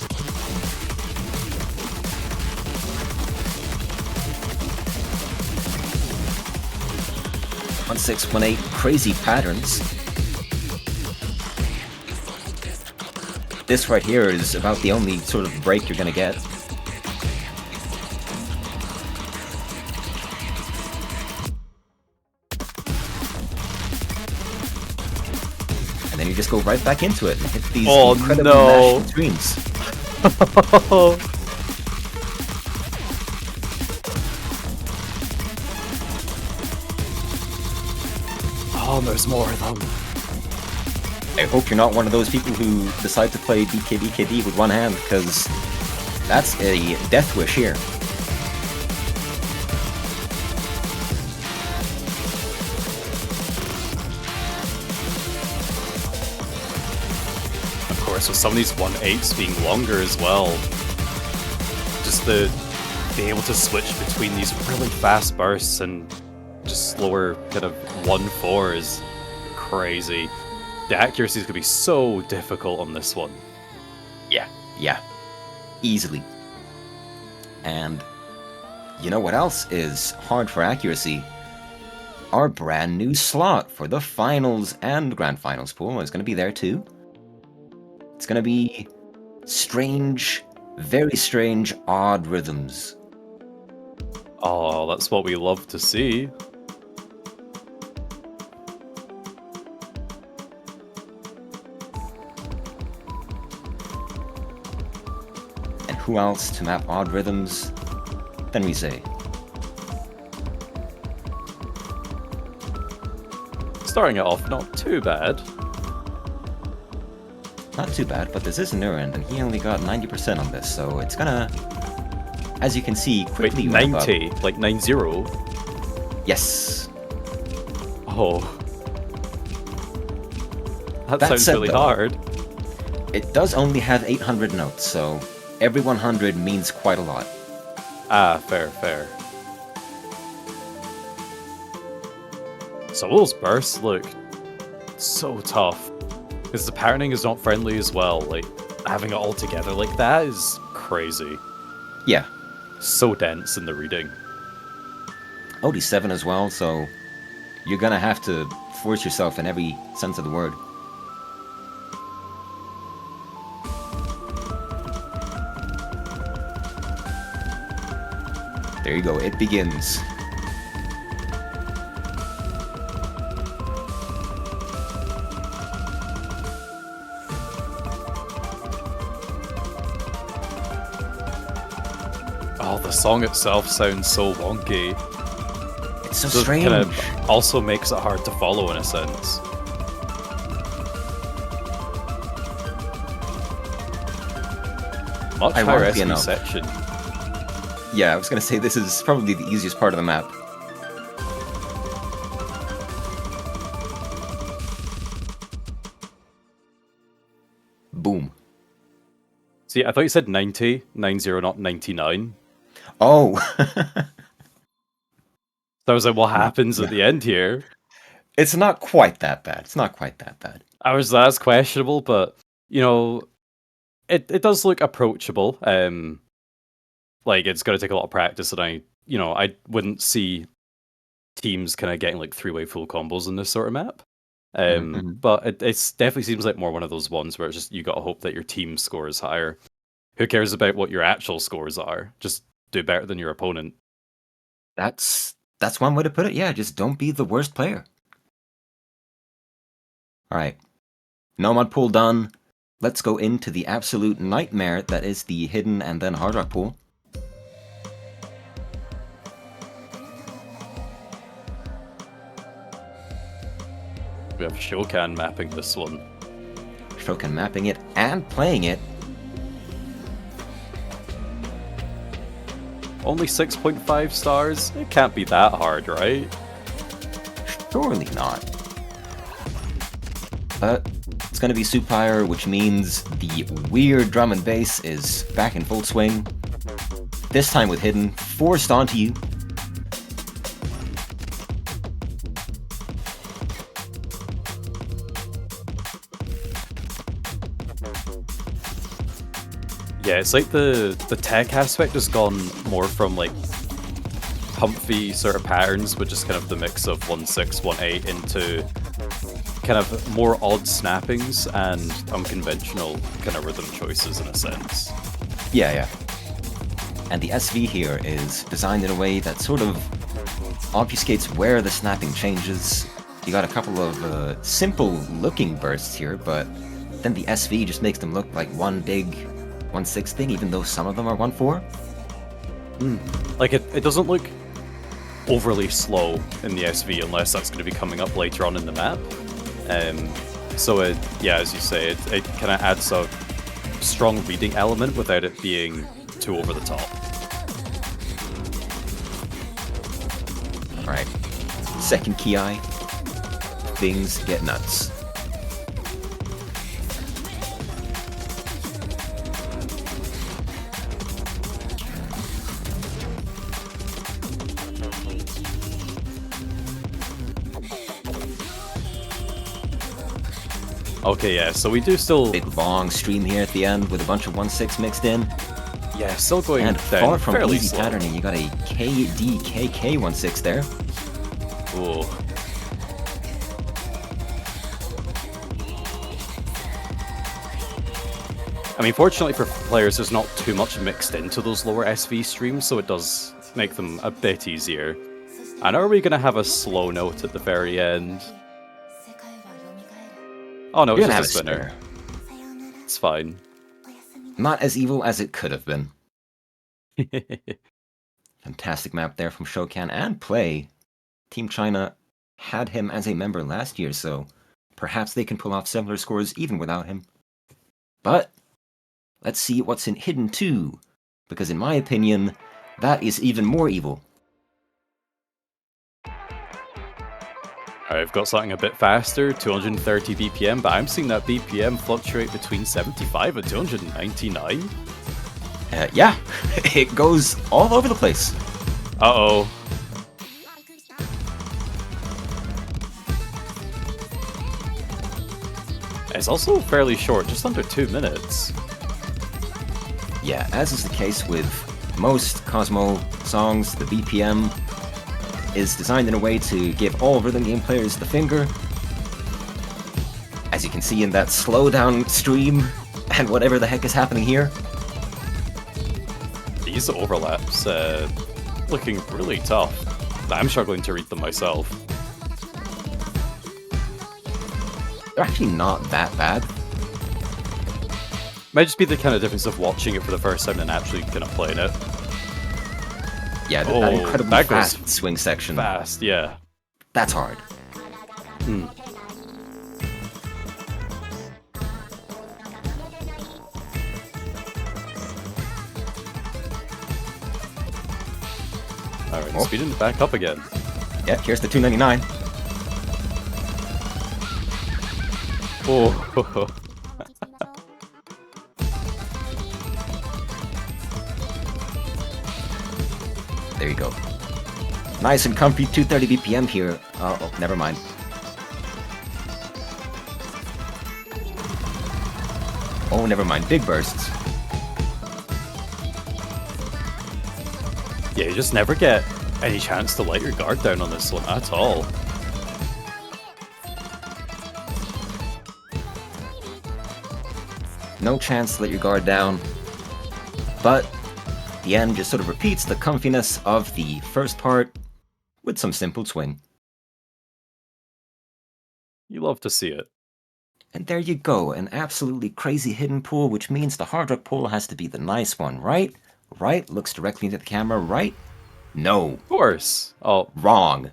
On 618, crazy patterns. This right here is about the only sort of break you're gonna get. And then you just go right back into it and hit these incredibly mashing screens. Oh, there's more of them. I hope you're not one of those people who decide to play DKDKD with one hand, because that's a death wish here. Of course, with some of these 1.8s being longer as well. Just the being able to switch between these really fast bursts and just slower kind of 1.4 is crazy. The accuracy is going to be so difficult on this one. Yeah. Easily. And you know what else is hard for accuracy? Our brand new slot for the finals and grand finals pool is going to be there too. It's going to be strange, very strange, odd rhythms. Oh, that's what we love to see. And who else to map odd rhythms than Rise? Starting it off not too bad. Not too bad, but this is Nurend, and he only got 90% on this, so it's gonna as you can see, Wait, quickly wrap up. 90? Like 90? Yes. Oh. That That sounds said, really though, hard. It does only have 800 notes, so every 100 means quite a lot. Ah, fair, fair. So those bursts look so tough. Because the patterning is not friendly as well. Like, having it all together like that is crazy. Yeah. So dense in the reading. OD7 as well, so you're gonna have to force yourself in every sense of the word. There you go, it begins. Oh, the song itself sounds so wonky. It's so So it strange. kind of also makes it hard to follow in a sense. Much higher Ironically SV enough. section. Yeah, I was gonna say this is probably the easiest part of the map. Boom. See, I thought you said 90, 90, not 99. Oh! So I was like, what happens yeah. at the end here? It's not quite that bad. It's not quite that bad. That's questionable, but you know, it does look approachable. Like it's gonna take a lot of practice, and I wouldn't see teams kind of getting like three-way full combos in this sort of map. Mhm. But it's definitely seems like more one of those ones where it's just you gotta hope that your team score is higher. Who cares about what your actual scores are? Just do better than your opponent. That's one way to put it. Yeah, just don't be the worst player. Alright. Nomad pool done. Let's go into the absolute nightmare that is the hidden and then hard rock pool. We have Shokan mapping this one. Shokan mapping it and playing it. Only 6.5 stars? It can't be that hard, right? Surely not. But it's gonna be Supire, which means the weird drum and bass is back in full swing. This time with hidden, forced onto you. Yeah, it's like the tech aspect has gone more from like humpy sort of patterns, with just kind of the mix of 1-6, 1-8 into kind of more odd snappings and unconventional kind of rhythm choices in a sense. Yeah. And the SV here is designed in a way that sort of obfuscates where the snapping changes. You got a couple of simple looking bursts here, but then the SV just makes them look like one big 1-6 thing, even though some of them are 1-4. Like it doesn't look overly slow in the SV unless that's going to be coming up later on in the map. So as you say, it kind of adds a strong reading element without it being too over the top. Alright. Second Ki. Things get nuts. Okay, yeah, so we do still... Big long stream here at the end with a bunch of 1-6 mixed in. Yeah, still going And down far from fairly easy slow. patterning, you got a KDKK 1-6 there. Ooh. I mean, fortunately for players, there's not too much mixed into those lower SV streams, so it does make them a bit easier. And are we going to have a slow note at the very end? Oh no, You're it's gonna just a have a spinner. spinner. It's fine. Not as evil as it could have been. Fantastic map there from Shokan and Play. Team China had him as a member last year, so perhaps they can pull off similar scores even without him. But let's see what's in Hidden 2, because in my opinion, that is even more evil. I've got something a bit faster, 230 BPM, but I'm seeing that BPM fluctuate between 75 and 299. Yeah, it goes all over the place. Uh-oh. It's also fairly short, just under 2 minutes. Yeah, as is the case with most Cosmo songs, the BPM is designed in a way to give all rhythm game players the finger. As you can see in that slowdown stream, and whatever the heck is happening here. These overlaps, looking really tough. I'm struggling to read them myself. They're actually not that bad. Might just be the kind of difference of watching it for the first time and actually kind of playing it. Yeah, that Oh, incredibly that goes fast swing section. Fast, yeah. That's hard. Hmm. Alright, Oh. speeding it back up again. Yeah, here's the 299. Oh, There you go. Nice and comfy 230 BPM here. Oh, never mind. Oh, never mind. Big bursts. yeah, you just never get any chance to let your guard down on this one at all. No chance to let your guard down. But the end just sort of repeats the comfiness of the first part with some simple swing. You love to see it. And there you go, an absolutely crazy hidden pool, which means the hard rock pool has to be the nice one, right? Right? Looks directly into the camera, right? No. Of course. Oh, Wrong.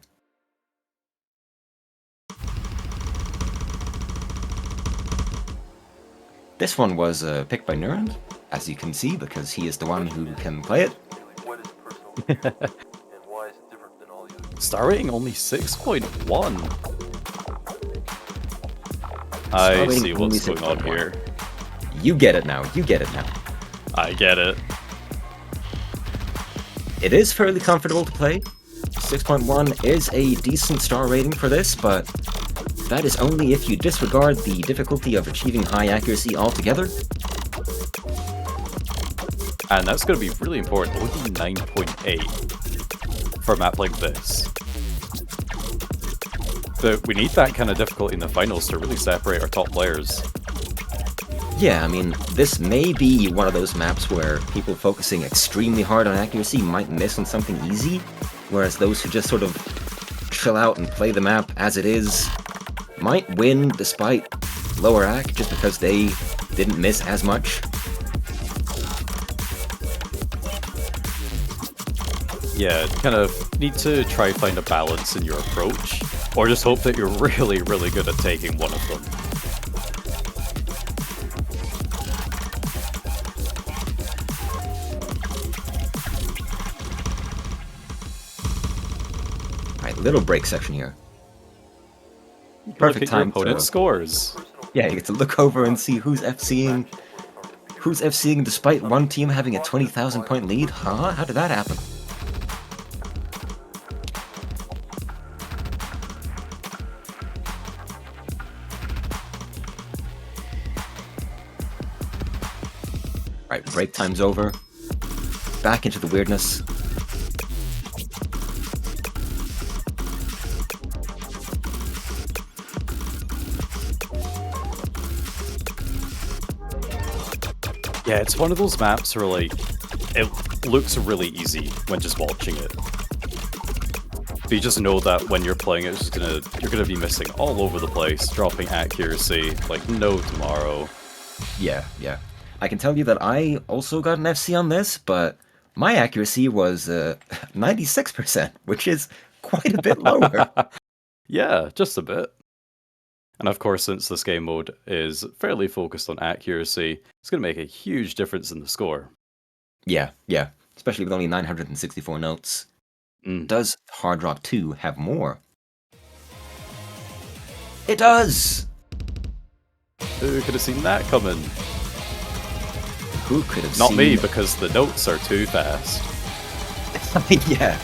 This one was picked by Nurend, as you can see, because he is the one who can play it. star rating only 6.1. Star I rating see only what's going on 6.1. here. You get it now, you get it now. I get it. It is fairly comfortable to play. 6.1 is a decent star rating for this, but that is only if you disregard the difficulty of achieving high accuracy altogether. And that's going to be really important. Only 9.8 for a map like this. But we need that kind of difficulty in the finals to really separate our top players. Yeah, I mean, this may be one of those maps where people focusing extremely hard on accuracy might miss on something easy, whereas those who just sort of chill out and play the map as it is might win despite lower AC just because they didn't miss as much. Yeah, kind of need to try find a balance in your approach, or just hope that you're really, really good at taking one of them. Alright, little break section here. Look Perfect at your time opponent's to... scores. Yeah, you get to look over and see who's FCing. Who's FCing despite one team having a 20,000 point lead? Huh? How did that happen? Alright, break time's over. Back into the weirdness. Yeah, it's one of those maps where, like, it looks really easy when just watching it. But you just know that when you're playing it, you're gonna be missing all over the place, dropping accuracy like no tomorrow. Yeah. I can tell you that I also got an FC on this, but my accuracy was 96%, which is quite a bit lower. Yeah, just a bit. And of course, since this game mode is fairly focused on accuracy, it's going to make a huge difference in the score. Yeah. especially with only 964 notes. Mm. Does Hard Rock 2 have more? It does! Who could have seen that coming? Who could have Not seen... me, because the notes are too fast. Yeah.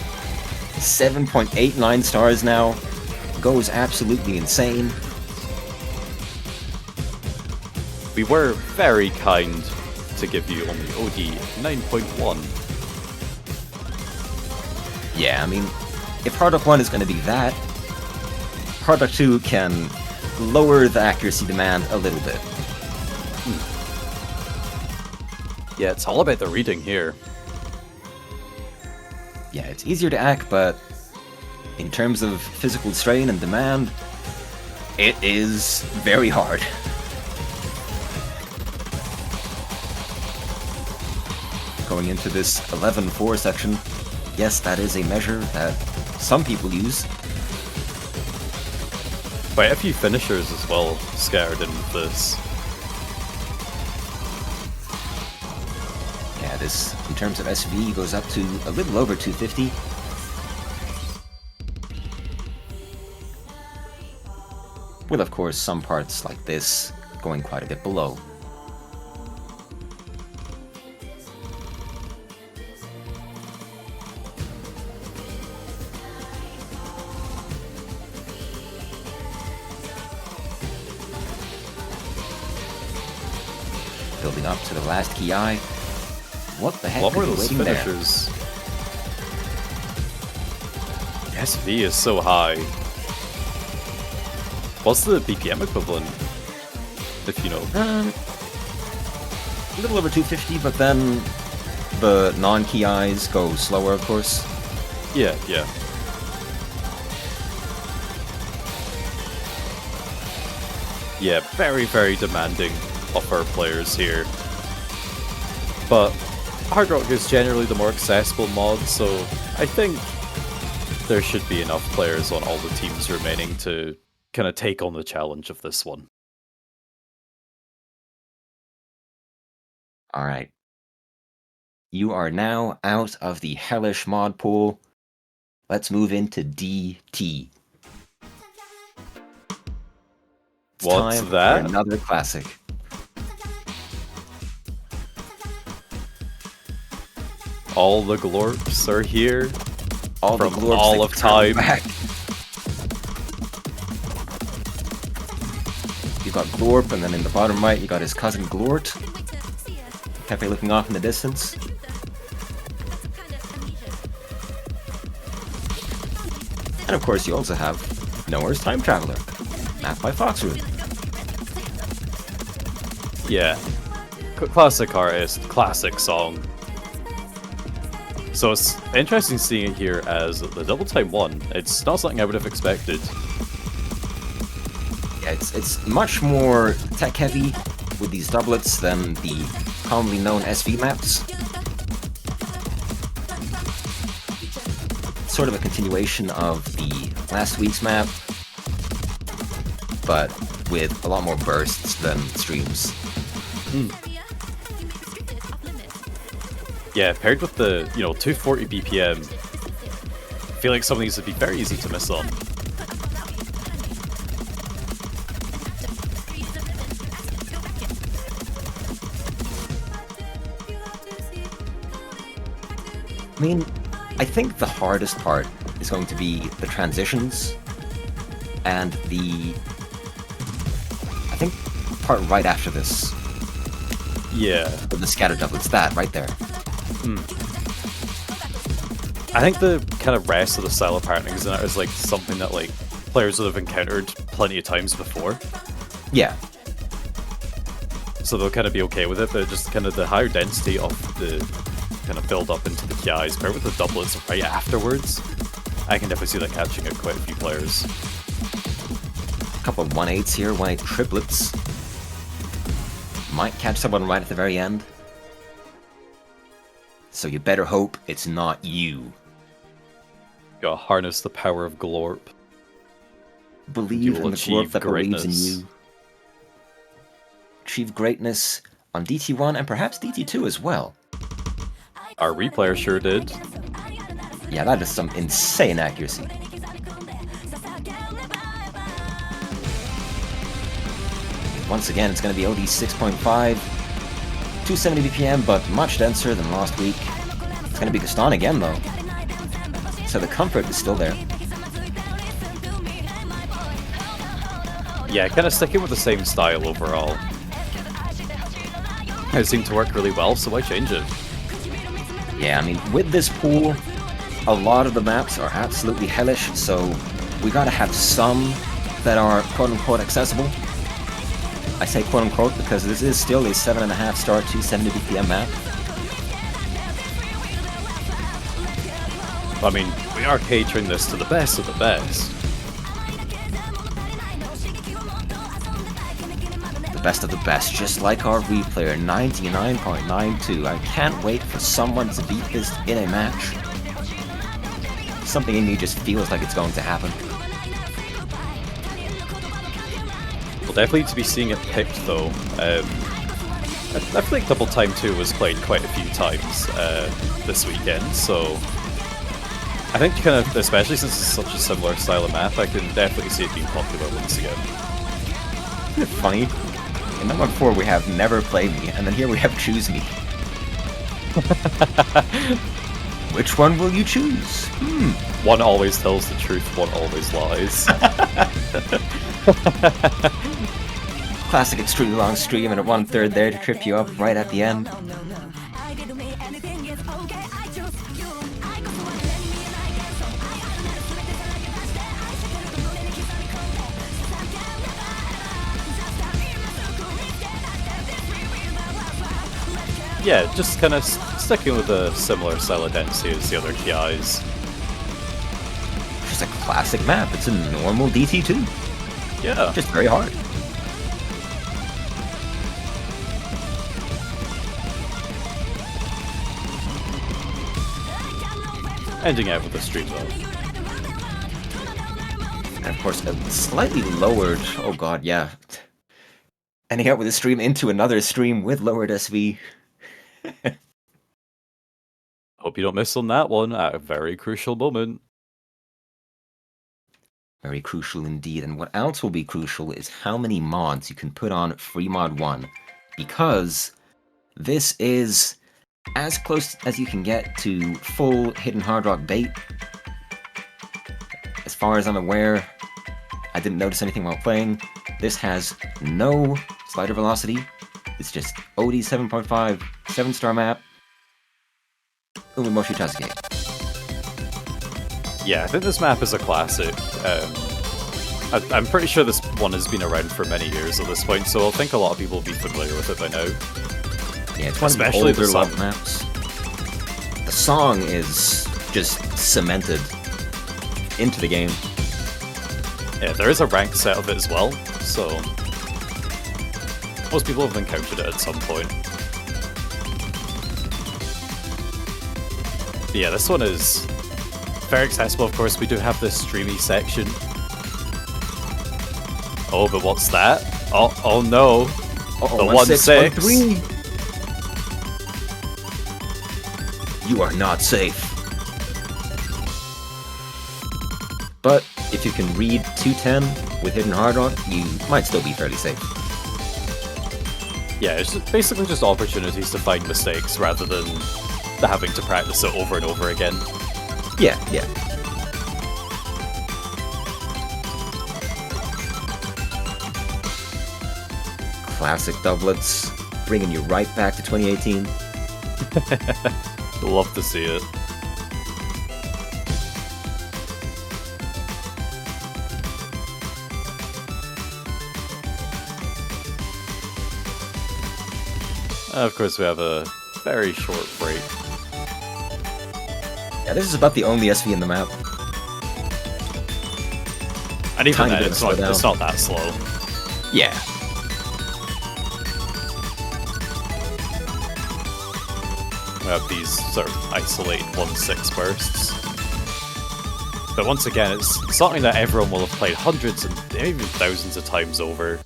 7.89 stars now. Goes absolutely insane. We were very kind to give you only OD 9.1. Yeah, I mean, if Hard Rock 1 is going to be that, Hard Rock 2 can lower the accuracy demand a little bit. Yeah, it's all about the reading here. Yeah, it's easier to hack, but in terms of physical strain and demand, it is very hard. Going into this 11-4 section, yes, that is a measure that some people use. Quite a few finishers as well scattered in with this. Yeah, this, in terms of SV, goes up to a little over 250. With, of course, some parts like this going quite a bit below. Building up to the last ki. What the heck What were are you those waiting there? finishers? SV is so high. What's the BPM equivalent? If you know. A little over 250, but then the non-KIs go slower, of course. Yeah, yeah. Yeah, very, very demanding of our players here. But Hard Rock is generally the more accessible mod, so I think there should be enough players on all the teams remaining to kind of take on the challenge of this one. Alright. You are now out of the hellish mod pool. Let's move into DT. It's What's time that? for another classic. All the glorps are here. All From the glorps all that of come time. back. You got Glorp, and then in the bottom right, you got his cousin Glort. Pepe looking off in the distance. And of course, you also have Nowhere's Time Traveler, mapped by Foxroot. Yeah. Classic artist, classic song. So it's interesting seeing it here as the double time one. It's not something I would have expected. Yeah, it's much more tech heavy with these doublets than the commonly known SV maps. It's sort of a continuation of the last week's map, but with a lot more bursts than streams. Yeah, paired with the, 240 BPM, I feel like some of these would be very easy to miss on. I mean, I think the hardest part is going to be the transitions and I think part right after this, Yeah. with the scatter doublets, that right there. I think the kind of rest of the style of partners in it is like something that like players would have encountered plenty of times before. Yeah, So they'll kind of be okay with it, but just kind of the higher density of the kind of build up into the KIs paired with the doublets right afterwards, I can definitely see that catching at quite a few players. a couple of 1/8s here, 1/8 triplets. Might catch someone right at the very end. So you better hope it's not you. Gotta harness the power of Glorp. Believe will in the achieve Glorp that believes in greatness. you. Achieve greatness on DT1 and perhaps DT2 as well. Our replayer sure did. Yeah, that is some insane accuracy. Once again, it's going to be OD 6.5, 270 BPM, but much denser than last week. It's going to be Gaston again, though. So the comfort is still there. Yeah, kind of sticking with the same style overall. It seemed to work really well, so why change it? Yeah, I mean, with this pool, a lot of the maps are absolutely hellish, so we gotta have some that are quote-unquote accessible. I say quote-unquote because this is still a 7.5 star 270 BPM map. I mean, we are catering this to the best of the best. The best of the best, just like our replayer, 99.92. I can't wait for someone to beat this in a match. Something in me just feels like it's going to happen. We'll definitely need to be seeing it picked, though. I feel like Double Time 2 was played quite a few times this weekend, so I think kind of, especially since it's such a similar style of map, I can definitely see it being popular once again. Isn't it funny? In number 4 we have Never Play Me, and then here we have Choose Me. Which one will you choose? One always tells the truth, one always lies. Classic extremely long stream and at 1/3 there to trip you up right at the end. Yeah, just kind of sticking with a similar style of density as the other TIs. Just a classic map. It's a normal DT2. Yeah. Just very hard. Ending out with a stream though. And of course, a slightly lowered... Oh god, yeah. Ending out with a stream into another stream with lowered SV. Hope you don't miss on that one at a very crucial moment. Very crucial indeed. And what else will be crucial is how many mods you can put on Free Mod 1. Because this is as close as you can get to full Hidden Hard Rock bait. As far as I'm aware, I didn't notice anything while playing. This has no slider velocity. It's just OD 7.5, 7-star map. Umimoshi Tasuke. Yeah, I think this map is a classic. I'm pretty sure this one has been around for many years at this point, so I think a lot of people will be familiar with it by now. Yeah, it's one Especially of the older the song. love maps. The song is just cemented into the game. Yeah, there is a ranked set of it as well, so most people have encountered it at some point. But yeah, this one is very accessible, of course. We do have this streamy section. Oh, but what's that? Oh no. Uh-oh, The 1613. You are not safe. But if you can read 210 with Hidden Hard Rock, you might still be fairly safe. Yeah, it's basically just opportunities to find mistakes rather than having to practice it over and over again. Yeah, yeah. Classic doublets, bringing you right back to 2018. Love to see it. Of course, we have a very short break. Yeah, this is about the only SV in the map. And even Tiny then, bit of it's not slowdown. that slow. Yeah. We have these sort of isolated 1-6 bursts. But once again, it's something that everyone will have played hundreds and even thousands of times over.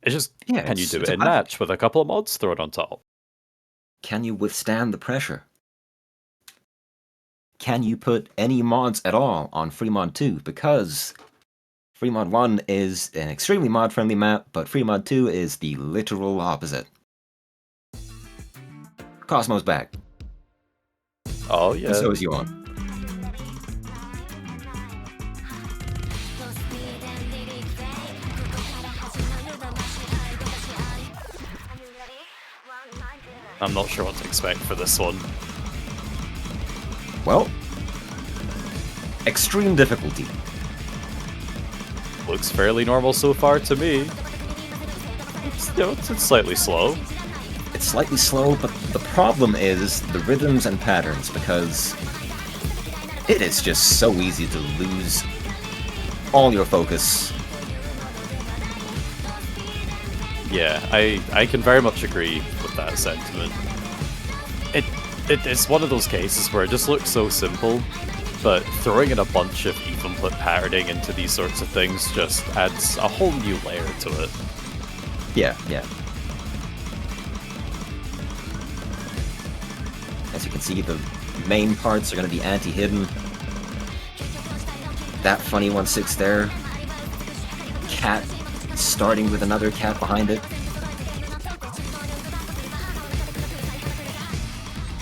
It's just, Yeah, can you it's- do it's it in about- match with a couple of mods thrown on top? Can you withstand the pressure? can you put any mods at all on Fremod 2? Because Fremod 1 is an extremely mod-friendly map, but Fremod 2 is the literal opposite. Cosmo's back. Oh yeah. And so is Yuan. I'm not sure what to expect for this one. Well, extreme difficulty. Looks fairly normal so far to me. It's slightly slow. It's slightly slow, but the problem is the rhythms and patterns, because it is just so easy to lose all your focus. Yeah, I can very much agree with that sentiment. It's one of those cases where it just looks so simple, but throwing in a bunch of even-put patterning into these sorts of things just adds a whole new layer to it. Yeah. As you can see, the main parts are going to be anti-hidden. That funny 1-6 there. Cat starting with another cat behind it.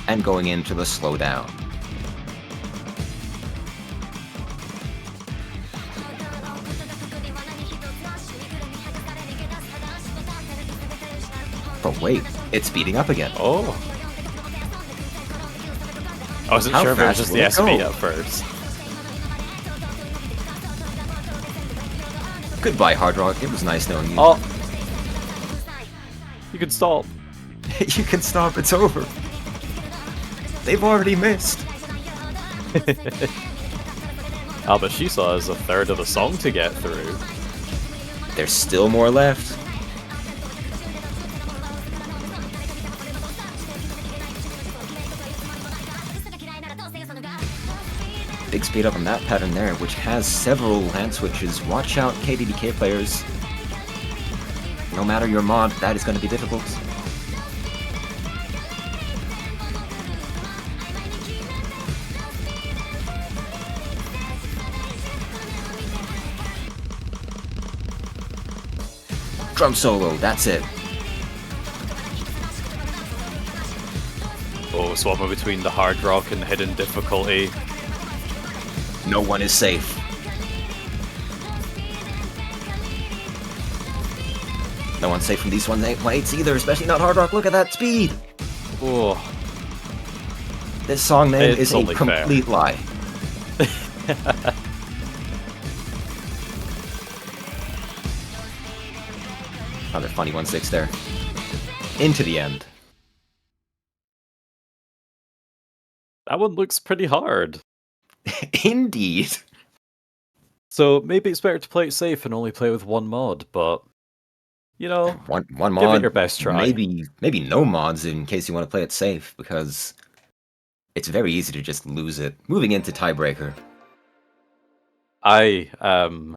And going into the slowdown. But wait, it's speeding up again. Oh. I wasn't How sure if it was fast just will the it SB go? at first. Goodbye, Hard Rock. It was nice knowing you. Oh! You can stop. You can stop, it's over. They've already missed. Ah, but she saw as a third of the song to get through. There's still more left. Big speed up on that pattern there, which has several land switches. Watch out, KDDK players. No matter your mod, that is going to be difficult. Drum solo, that's it. Oh, swapping between the hard rock and hidden difficulty. No one is safe. No one's safe from these 1-8s either, especially not Hard Rock. Look at that speed! Oh, This song name It's is a only fair. complete lie. Another funny 1-6 there. Into the end. that one looks pretty hard. Indeed. So maybe it's better to play it safe and only play with one mod, but you know, One give it mod, your best try. maybe no mods in case you want to play it safe, because it's very easy to just lose it. Moving into tiebreaker. I am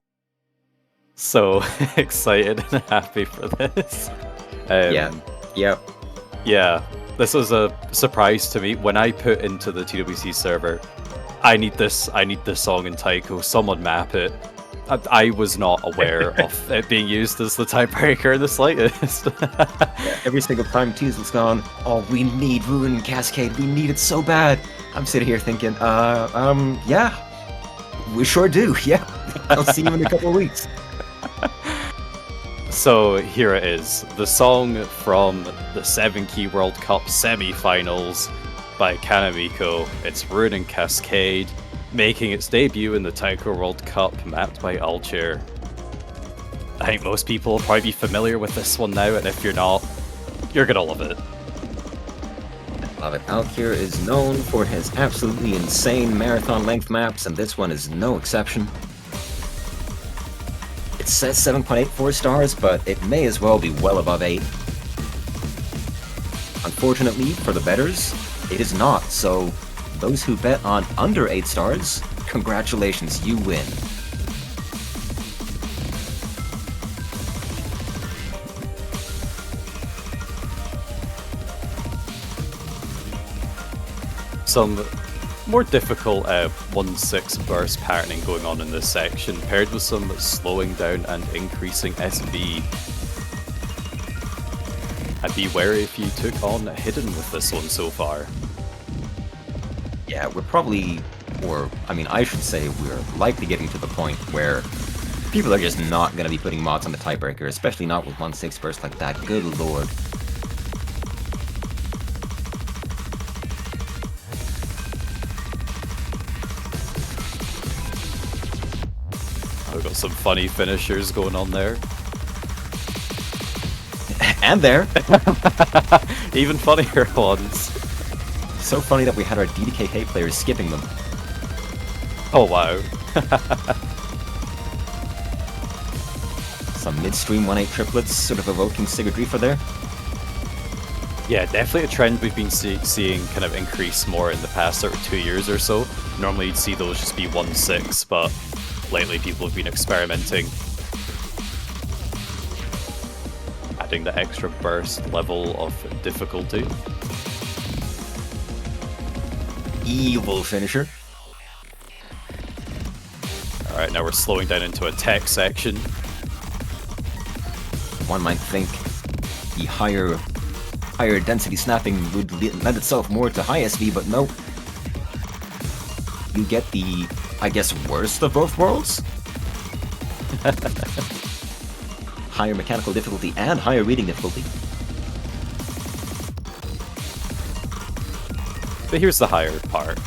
so excited and happy for this. Yep. Yeah, this was a surprise to me when I put into the TWC server. I need this song in taiko. Someone map it. I was not aware of it being used as the tiebreaker in the slightest. Every single time Teasel's gone, oh, we need Ruin and Cascade. We need it so bad. I'm sitting here thinking, yeah, we sure do. Yeah, I'll see you in a couple of weeks. So here it is, the song from the 7-Key World Cup semi-finals by Kanamiko. It's Ruin and Cascade, making its debut in the Taiko World Cup, mapped by Altair. I think most people will probably be familiar with this one now, and if you're not, you're gonna love it. Love it. Altair is known for his absolutely insane marathon-length maps, and this one is no exception. It says 7.84 stars, but it may as well be well above 8. Unfortunately, for the bettors, it is not, so those who bet on under 8 stars, congratulations, you win. Some more difficult 1-6 burst patterning going on in this section, paired with some slowing down and increasing SV. I'd be wary if you took on Hidden with this one so far. Yeah, we're probably, or I mean, I should say we're likely getting to the point where people are just not going to be putting mods on the tiebreaker, especially not with 1-6 burst like that. Good lord. We've got some funny finishers going on there. And there. Even funnier ones. So funny that we had our DDKK players skipping them. Oh wow. Some midstream 1-8 triplets sort of evoking Sigurdrifa there. Yeah, definitely a trend we've been seeing kind of increase more in the past sort of 2 years or so. Normally you'd see those just be 1-6, but lately people have been experimenting. Adding the extra burst level of difficulty. Evil finisher. Alright, now we're slowing down into a tech section. One might think the higher density snapping would lend itself more to high SV, but no. You get the, I guess, worst of both worlds? Higher mechanical difficulty and higher reading difficulty. But here's the higher part.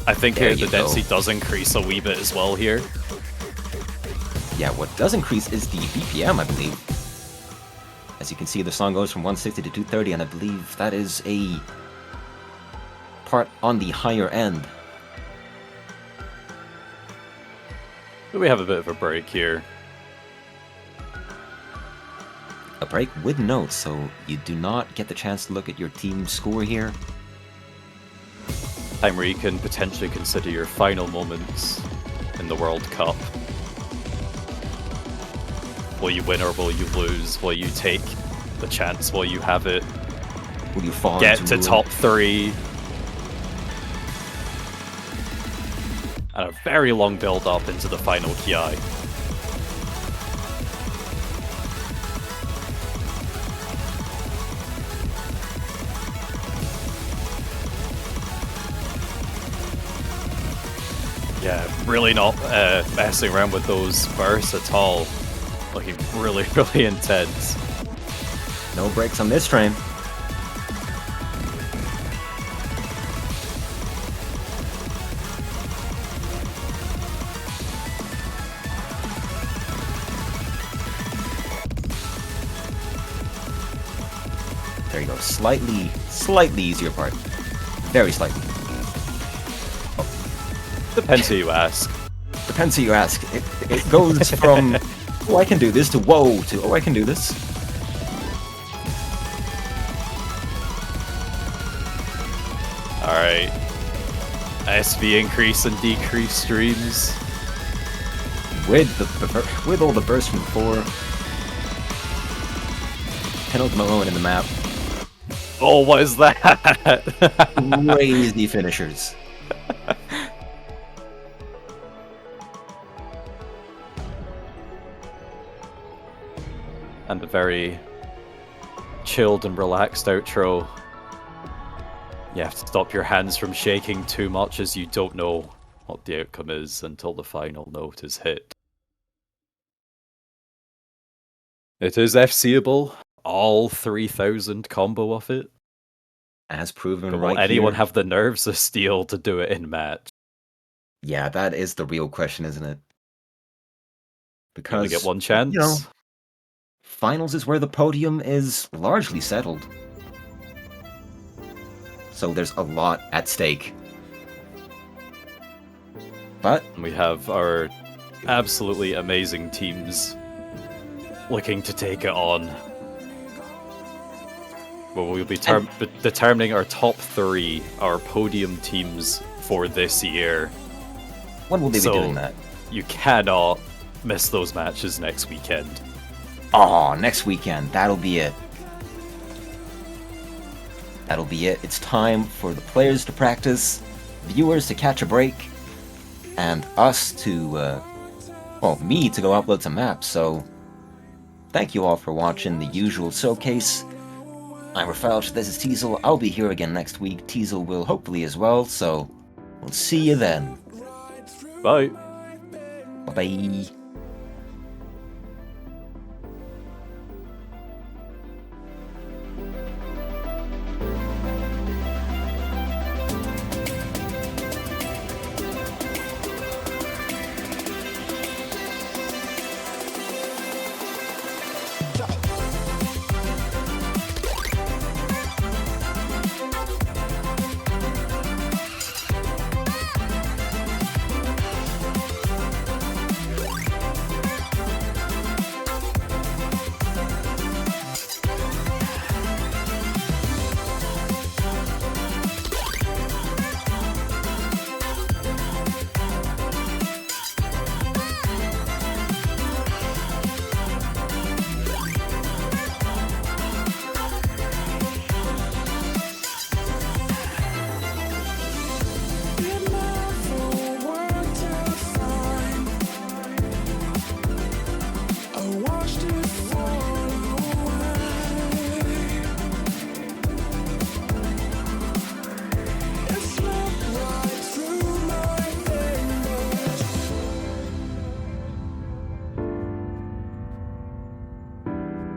I think There the you go. density does increase a wee bit as well here. Yeah, what does increase is the BPM, I believe. As you can see, the song goes from 160 to 230, and I believe that is a part on the higher end. But we have a bit of a break here. A break with notes, so you do not get the chance to look at your team score here. Time where you can potentially consider your final moments in the World Cup. Will you win or will you lose? Will you take the chance while you have it? Will you fall Get into to ruin? top 3? And a very long build up into the final Ki. Yeah, really not messing around with those bursts at all. Looking really, really intense. No breaks on this train. There you go. Slightly easier part. Very slightly. Depends who you ask. Depends who you ask. It goes from, oh, I can do this, to whoa, to, oh, I can do this. Alright. SV increase and decrease streams. With all the bursts from before. Penultimate moment in the map. Oh, what is that? Crazy finishers. And a very chilled and relaxed outro. You have to stop your hands from shaking too much as you don't know what the outcome is until the final note is hit. It is FCable. All 3000 combo of it. As proven But right will anyone here. have the nerves of steel to do it in match? Yeah, that is the real question, isn't it? You only Because, get one chance. you know, finals is where the podium is largely settled. So there's a lot at stake. But We have our absolutely amazing teams looking to take it on. Well, we'll be determining our top 3, our podium teams for this year. when will they be doing that? You cannot miss those matches next weekend. Oh, next weekend. That'll be it. That'll be it. It's time for the players to practice. viewers to catch a break, and us to, me to go upload some maps, so thank you all for watching the usual showcase. I'm Rafael, this is Teasel. I'll be here again next week. Teasel will hopefully as well, so we'll see you then. Bye. Bye-bye.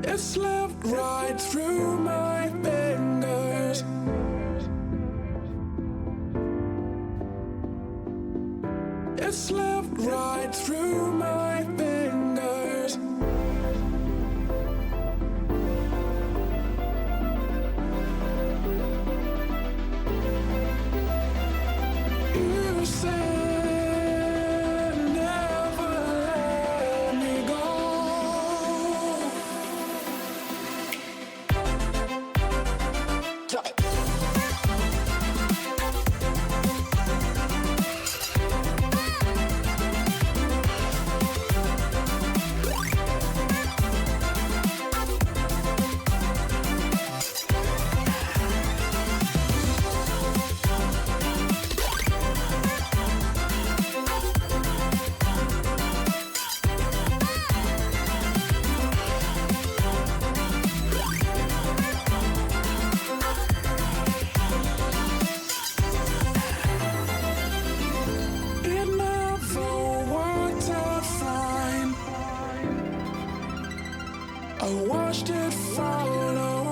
It slipped right through my fingers. It slipped right through my fingers. You said never let me go. It never worked out fine. I watched it fall away.